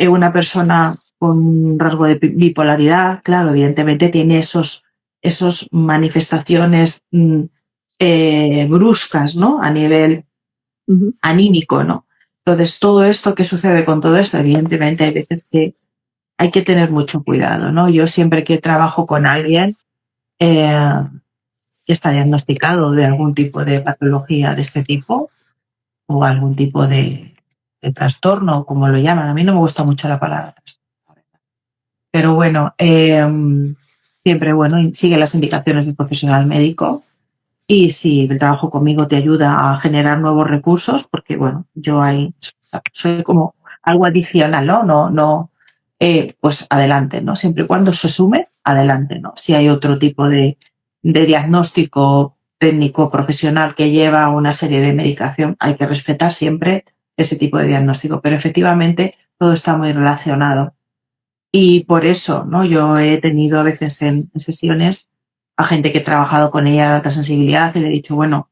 S2: una persona con un rasgo de bipolaridad, claro, evidentemente tiene esos manifestaciones bruscas, ¿no? A nivel
S1: ujú.
S2: anímico, ¿no? Entonces, todo esto, ¿qué sucede con todo esto? Evidentemente hay veces que hay que tener mucho cuidado, ¿no? Yo siempre que trabajo con alguien eh, que está diagnosticado de algún tipo de patología de este tipo o algún tipo de trastorno, como lo llaman, a mí no me gusta mucho la palabra trastorno. Pero bueno, siempre bueno, sigue las indicaciones del profesional médico y si el trabajo conmigo te ayuda a generar nuevos recursos, porque bueno, yo ahí soy como algo adicional, ¿no? Pues adelante, ¿no? Siempre y cuando se sume, adelante, ¿no? Si hay otro tipo de diagnóstico técnico profesional que lleva una serie de medicación, hay que respetar siempre ese tipo de diagnóstico, pero efectivamente todo está muy relacionado. Y por eso, ¿no? Yo he tenido a veces en sesiones a gente que he trabajado con ella de alta sensibilidad y le he dicho, bueno,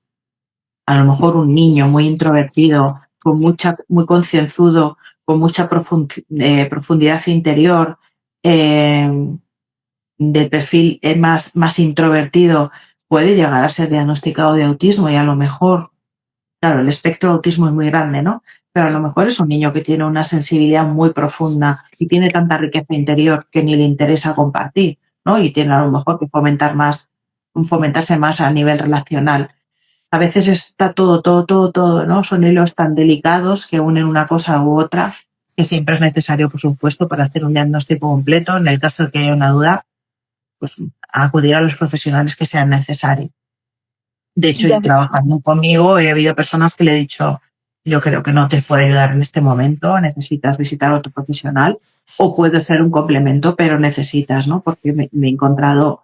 S2: a lo mejor un niño muy introvertido, muy concienzudo, con mucha profundidad interior, eh, de perfil más introvertido puede llegar a ser diagnosticado de autismo y a lo mejor, claro, el espectro de autismo es muy grande, ¿no? Pero a lo mejor es un niño que tiene una sensibilidad muy profunda y tiene tanta riqueza interior que ni le interesa compartir, ¿no? Y tiene a lo mejor que fomentarse más a nivel relacional. A veces está todo, ¿no? Son hilos tan delicados que unen una cosa u otra, que siempre es necesario, por supuesto, para hacer un diagnóstico completo. En el caso de que haya una duda, pues acudir a los profesionales que sean necesarios. De hecho,
S3: Ya.
S2: trabajando conmigo, he habido personas que le he dicho, yo creo que no te puedo ayudar en este momento, necesitas visitar a otro profesional, o puede ser un complemento, pero necesitas, ¿no? Porque me he encontrado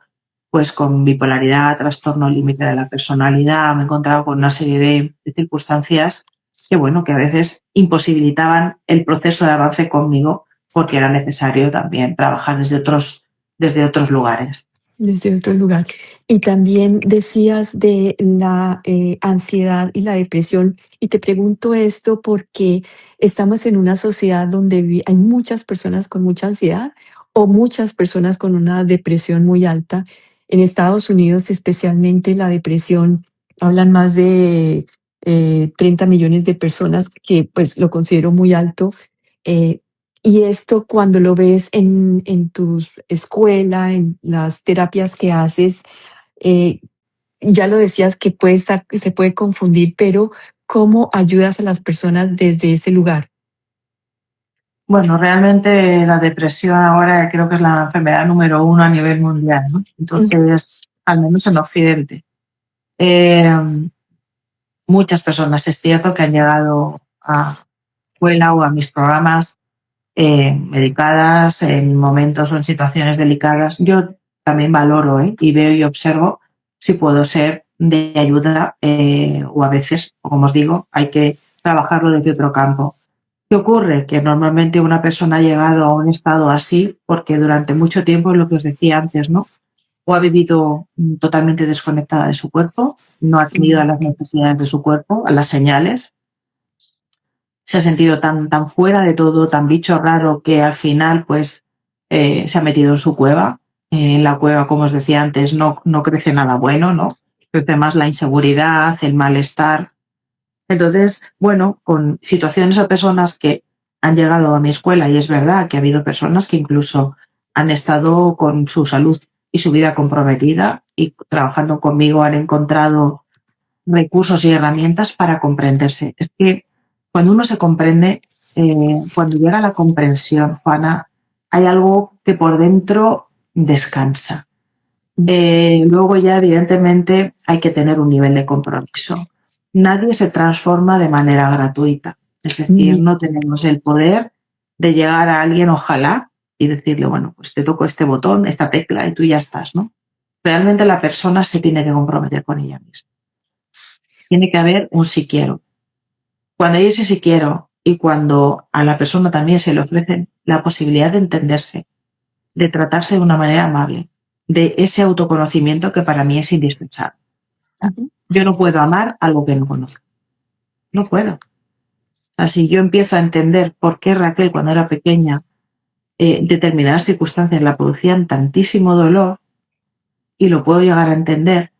S2: pues con bipolaridad, trastorno límite de la personalidad, me he encontrado con una serie de circunstancias que, bueno, que a veces imposibilitaban el proceso de avance conmigo porque era necesario también trabajar desde otros lugares.
S3: Desde otro lugar. Y también decías de la ansiedad y la depresión. Y te pregunto esto porque estamos en una sociedad donde hay muchas personas con mucha ansiedad o muchas personas con una depresión muy alta. En Estados Unidos, especialmente, la depresión, hablan más de 30 millones de personas, que pues lo considero muy alto. Eh, y esto cuando lo ves en tu escuela, en las terapias que haces, eh, ya lo decías que se puede confundir, pero ¿cómo ayudas a las personas desde ese lugar?
S2: Bueno, realmente la depresión ahora creo que es la enfermedad número 1 a nivel mundial, ¿no? Entonces, al menos en Occidente. Eh, Muchas personas es cierto que han llegado a escuela o a mis programas medicadas en momentos o en situaciones delicadas. Yo también valoro y veo y observo si puedo ser de ayuda o a veces, como os digo, hay que trabajarlo desde otro campo. ¿Qué ocurre? Que normalmente una persona ha llegado a un estado así porque durante mucho tiempo, es lo que os decía antes, ¿no? O ha vivido totalmente desconectada de su cuerpo, no ha atendido a las necesidades de su cuerpo, a las señales, se ha sentido tan fuera de todo, tan bicho raro, que al final pues se ha metido en su cueva. En la cueva, como os decía antes, no crece nada bueno, ¿no? Crece más la inseguridad, el malestar. Entonces, bueno, con situaciones a personas que han llegado a mi escuela, y es verdad que ha habido personas que incluso han estado con su salud y su vida comprometida y trabajando conmigo han encontrado recursos y herramientas para comprenderse. Es que cuando uno se comprende, cuando llega la comprensión, Juana, hay algo que por dentro descansa. Luego ya, evidentemente, hay que tener un nivel de compromiso. Nadie se transforma de manera gratuita. Es decir, no tenemos el poder de llegar a alguien, ojalá, y decirle, bueno, pues te toco este botón, esta tecla y tú ya estás, ¿no? Realmente la persona se tiene que comprometer con ella misma. Tiene que haber un sí quiero. Cuando hay ese sí quiero y cuando a la persona también se le ofrece la posibilidad de entenderse, de tratarse de una manera amable, de ese autoconocimiento que para mí es indispensable. Yo no puedo amar algo que no conozco. No puedo. Así yo empiezo a entender por qué Raquel, cuando era pequeña, determinadas circunstancias la producían tantísimo dolor y lo puedo llegar a entender.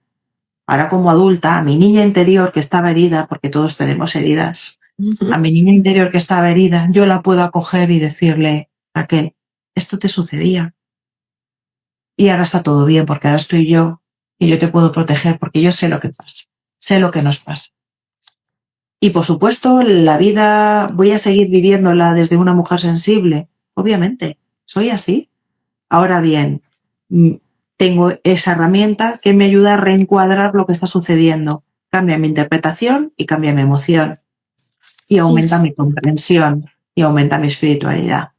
S2: Ahora como adulta, a mi niña interior que estaba herida, porque todos tenemos heridas, a mi niña interior que estaba herida, yo la puedo acoger y decirle, Raquel, esto te sucedía. Y ahora está todo bien, porque ahora estoy yo y yo te puedo proteger porque yo sé lo que pasa, sé lo que nos pasa. Y por supuesto, la vida voy a seguir viviéndola desde una mujer sensible, obviamente, soy así. Ahora bien, tengo esa herramienta que me ayuda a reencuadrar lo que está sucediendo. Cambia mi interpretación y cambia mi emoción. Y aumenta mi comprensión y aumenta mi espiritualidad.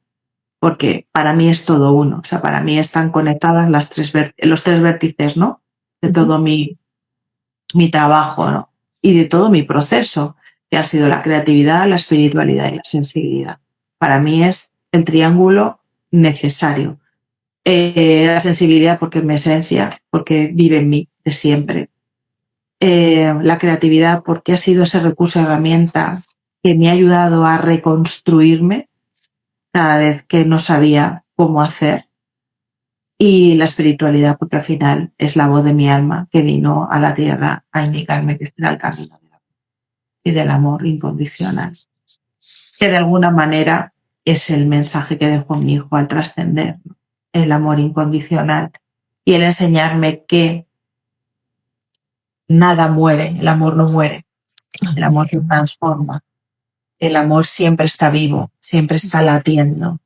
S2: Porque para mí es todo uno. O sea, para mí están conectadas los tres vértices, ¿no? De todo mi trabajo, ¿no? Y de todo mi proceso, que ha sido la creatividad, la espiritualidad y la sensibilidad. Para mí es el triángulo necesario. La sensibilidad porque es mi esencia, porque vive en mí de siempre. La creatividad porque ha sido ese recurso, herramienta que me ha ayudado a reconstruirme cada vez que no sabía cómo hacer. y la espiritualidad, porque al final es la voz de mi alma que vino a la tierra a indicarme que este era el camino y del amor incondicional, que de alguna manera es el mensaje que dejó mi hijo al trascender, ¿no? El amor incondicional y el enseñarme que nada muere, el amor no muere, el amor se transforma, el amor siempre está vivo, siempre está latiendo,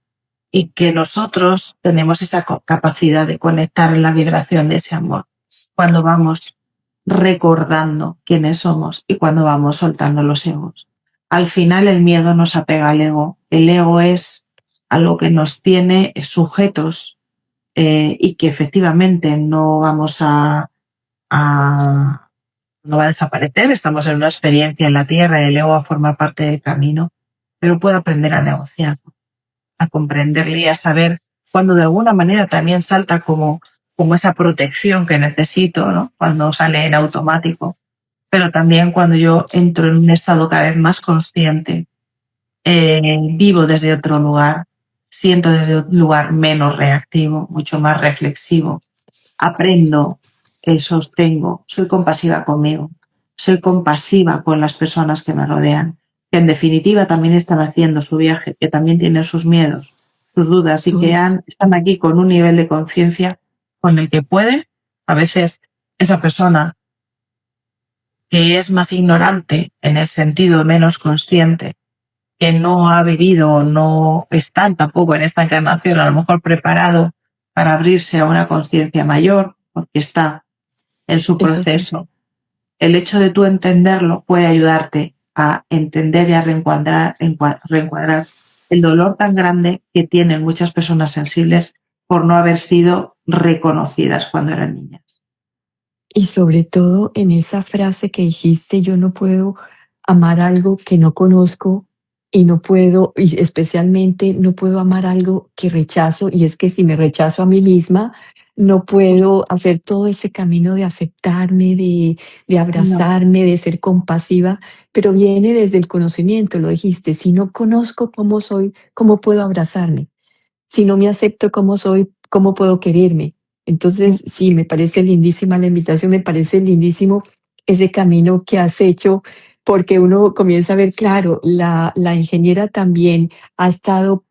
S2: y que nosotros tenemos esa capacidad de conectar en la vibración de ese amor cuando vamos recordando quiénes somos y cuando vamos soltando los egos. Al final el miedo nos apega al ego. El ego es algo que nos tiene sujetos y que efectivamente no vamos no va a desaparecer. Estamos en una experiencia en la Tierra y el ego va a formar parte del camino, pero puede aprender a negociar, a comprenderle y a saber cuando de alguna manera también salta como esa protección que necesito, ¿no? Cuando sale en automático, pero también cuando yo entro en un estado cada vez más consciente, vivo desde otro lugar, siento desde un lugar menos reactivo, mucho más reflexivo, aprendo, sostengo, soy compasiva conmigo, soy compasiva con las personas que me rodean, que en definitiva también están haciendo su viaje, que también tienen sus miedos, sus dudas y que están aquí con un nivel de conciencia con el que pueden, a veces esa persona que es más ignorante en el sentido menos consciente, que no ha vivido o no está tampoco en esta encarnación a lo mejor preparado para abrirse a una conciencia mayor, porque está en su proceso. El hecho de tú entenderlo puede ayudarte a entender y a reencuadrar el dolor tan grande que tienen muchas personas sensibles por no haber sido reconocidas cuando eran niñas.
S3: Y sobre todo en esa frase que dijiste, yo no puedo amar algo que no conozco y no puedo, y especialmente no puedo amar algo que rechazo, y es que si me rechazo a mí misma, no puedo hacer todo ese camino de aceptarme, de abrazarme, de ser compasiva, pero viene desde el conocimiento, lo dijiste, si no conozco cómo soy, ¿cómo puedo abrazarme? Si no me acepto como soy, ¿cómo puedo quererme? Entonces, sí, me parece lindísima la invitación, me parece lindísimo ese camino que has hecho, porque uno comienza a ver, claro, la ingeniera también ha estado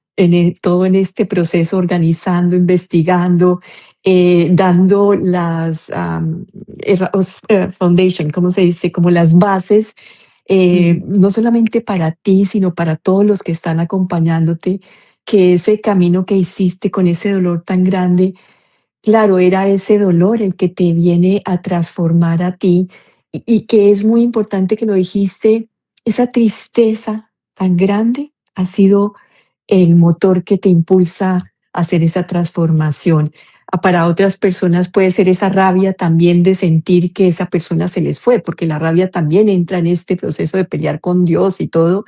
S3: todo en este proceso, organizando, investigando, dando las foundation, ¿cómo se dice? Como las bases, no solamente para ti, sino para todos los que están acompañándote, que ese camino que hiciste con ese dolor tan grande, claro, era ese dolor el que te viene a transformar a ti y que es muy importante que lo dijiste, esa tristeza tan grande ha sido el motor que te impulsa a hacer esa transformación. Para otras personas puede ser esa rabia también de sentir que esa persona se les fue, porque la rabia también entra en este proceso de pelear con Dios y todo,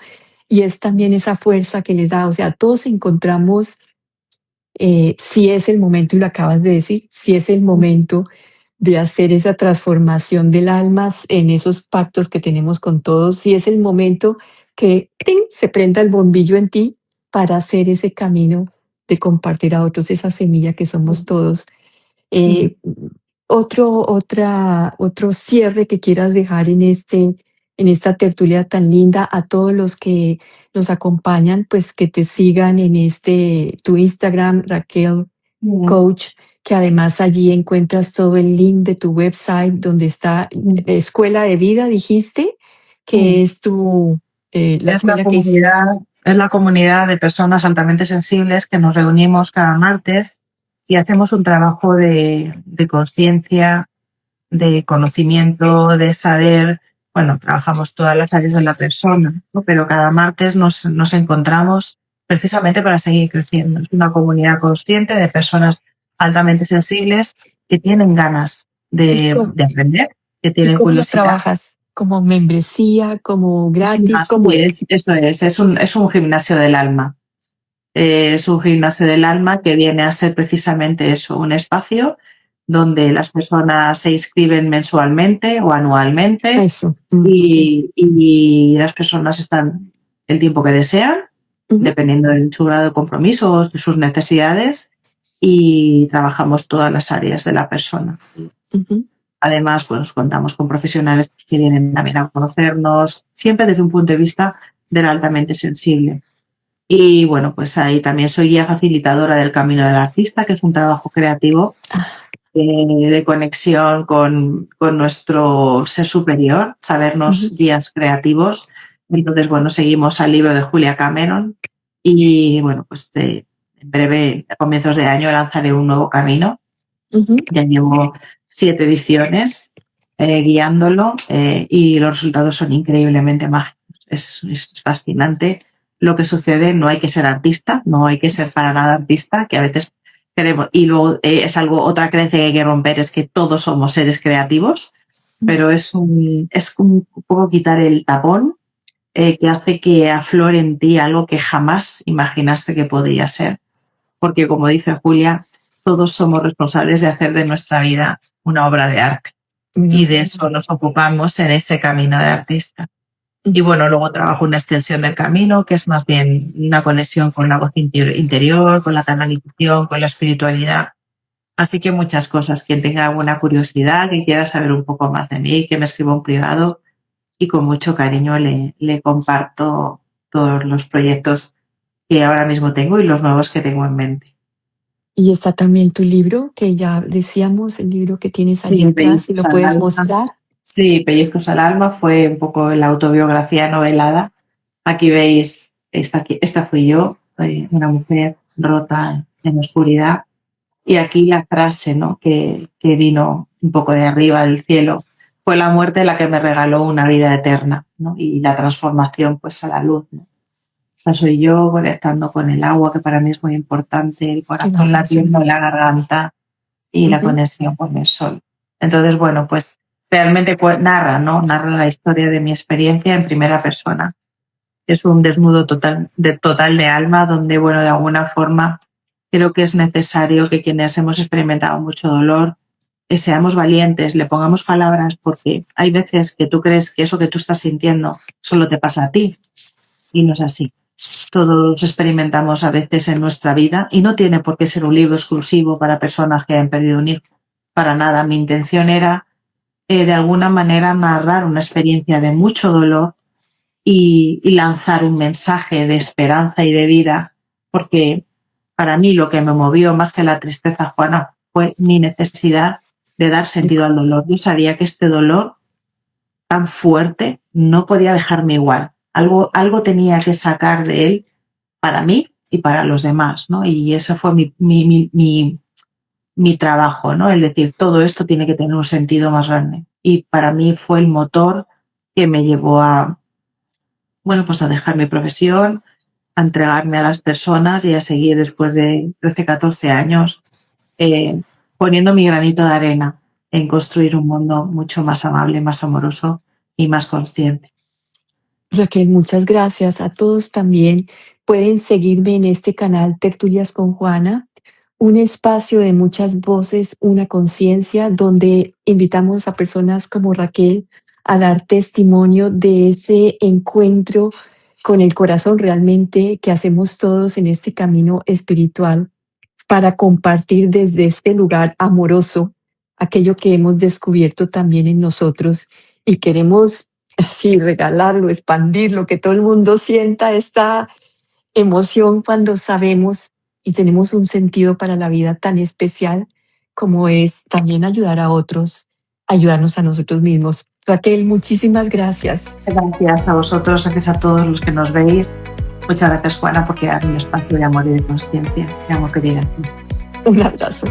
S3: y es también esa fuerza que les da, o sea, todos encontramos, si es el momento, y lo acabas de decir, si es el momento de hacer esa transformación del alma en esos pactos que tenemos con todos, si es el momento que ¡ting!, se prenda el bombillo en ti para hacer ese camino de compartir a otros esa semilla que somos todos. Eh, otro cierre que quieras dejar en esta tertulia tan linda a todos los que nos acompañan, pues que te sigan en tu Instagram, Raquel Coach, que además allí encuentras todo el link de tu website donde está Escuela de Vida, dijiste, que es la escuela que hiciste.
S2: Es la comunidad de personas altamente sensibles que nos reunimos cada martes y hacemos un trabajo de conciencia, de conocimiento, de saber. Bueno, trabajamos todas las áreas de la persona, ¿no? Pero cada martes nos encontramos precisamente para seguir creciendo. Es una comunidad consciente de personas altamente sensibles que tienen ganas de aprender, que tienen
S3: ¿Y cómo lo
S2: curiosidad.
S3: trabajas? ¿Como membresía, como gratis? ¿Cómo es?
S2: Esto es un gimnasio del alma. Es un gimnasio del alma que viene a ser precisamente eso, un espacio donde las personas se inscriben mensualmente o anualmente.
S3: Eso.
S2: Y las personas están el tiempo que desean, dependiendo de su grado de compromiso o de sus necesidades, y trabajamos todas las áreas de la persona.
S3: Ujú.
S2: Además, pues contamos con profesionales que vienen también a conocernos, siempre desde un punto de vista del altamente sensible. Y bueno, pues ahí también soy guía facilitadora del Camino del Artista, que es un trabajo creativo de conexión con nuestro ser superior, sabernos guías creativos. Entonces, bueno, seguimos al libro de Julia Cameron y bueno, pues en breve, a comienzos de año, lanzaré un nuevo camino. Ya llevo 7 ediciones guiándolo y los resultados son increíblemente mágicos. Es fascinante lo que sucede. No hay que ser artista, no hay que ser para nada artista, que a veces queremos. Y luego es otra creencia que hay que romper, es que todos somos seres creativos, pero es un poco quitar el tapón que hace que aflore en ti algo que jamás imaginaste que podía ser. Porque, como dice Julia, todos somos responsables de hacer de nuestra vida una obra de arte. Y de eso nos ocupamos en ese camino de artista. Y bueno, luego trabajo una extensión del camino, que es más bien una conexión con la voz interior, con la canalización, con la espiritualidad. Así que muchas cosas. Quien tenga alguna curiosidad, que quiera saber un poco más de mí, que me escriba un privado y con mucho cariño le comparto todos los proyectos que ahora mismo tengo y los nuevos que tengo en mente.
S3: Y está también tu libro, que ya decíamos, el libro que tienes ahí
S2: Sí,
S3: atrás, si lo
S2: Pellizcos al
S3: puedes
S2: alma.
S3: mostrar.
S2: Sí, Pellizcos al alma fue un poco la autobiografía novelada. Aquí veis, esta fui yo, una mujer rota en la oscuridad. Y aquí la frase, ¿no?, que vino un poco de arriba del cielo, fue la muerte la que me regaló una vida eterna, ¿no? Y la transformación pues a la luz, ¿no? Esta soy yo conectando con el agua, que para mí es muy importante, el corazón latiendo en la garganta y la conexión con el sol. Entonces, bueno, pues realmente narra la historia de mi experiencia en primera persona. Es un desnudo total de alma donde, bueno, de alguna forma creo que es necesario que quienes hemos experimentado mucho dolor seamos valientes, le pongamos palabras, porque hay veces que tú crees que eso que tú estás sintiendo solo te pasa a ti y no es así. Todos experimentamos a veces en nuestra vida y no tiene por qué ser un libro exclusivo para personas que hayan perdido un hijo. Para nada. Mi intención era de alguna manera narrar una experiencia de mucho dolor y lanzar un mensaje de esperanza y de vida, porque para mí lo que me movió más que la tristeza, Juana, fue mi necesidad de dar sentido al dolor. Yo sabía que este dolor tan fuerte no podía dejarme igual. Algo tenía que sacar de él para mí y para los demás, ¿no? Y ese fue mi trabajo, ¿no? El decir, todo esto tiene que tener un sentido más grande. Y para mí fue el motor que me llevó a, bueno, pues a dejar mi profesión, a entregarme a las personas y a seguir después de 13, 14 años poniendo mi granito de arena en construir un mundo mucho más amable, más amoroso y más consciente.
S3: Raquel, muchas gracias. A todos también pueden seguirme en este canal Tertulias con Juana, un espacio de muchas voces, una conciencia, donde invitamos a personas como Raquel a dar testimonio de ese encuentro con el corazón realmente que hacemos todos en este camino espiritual para compartir desde este lugar amoroso aquello que hemos descubierto también en nosotros y queremos así regalarlo, expandirlo, que todo el mundo sienta esta emoción cuando sabemos y tenemos un sentido para la vida tan especial como es también ayudar a otros, ayudarnos a nosotros mismos. Raquel, muchísimas gracias.
S2: Gracias a vosotros, gracias a todos los que nos veis. Muchas gracias, Juana, por crear un espacio de amor y de consciencia. Te amo, querida.
S3: Un abrazo.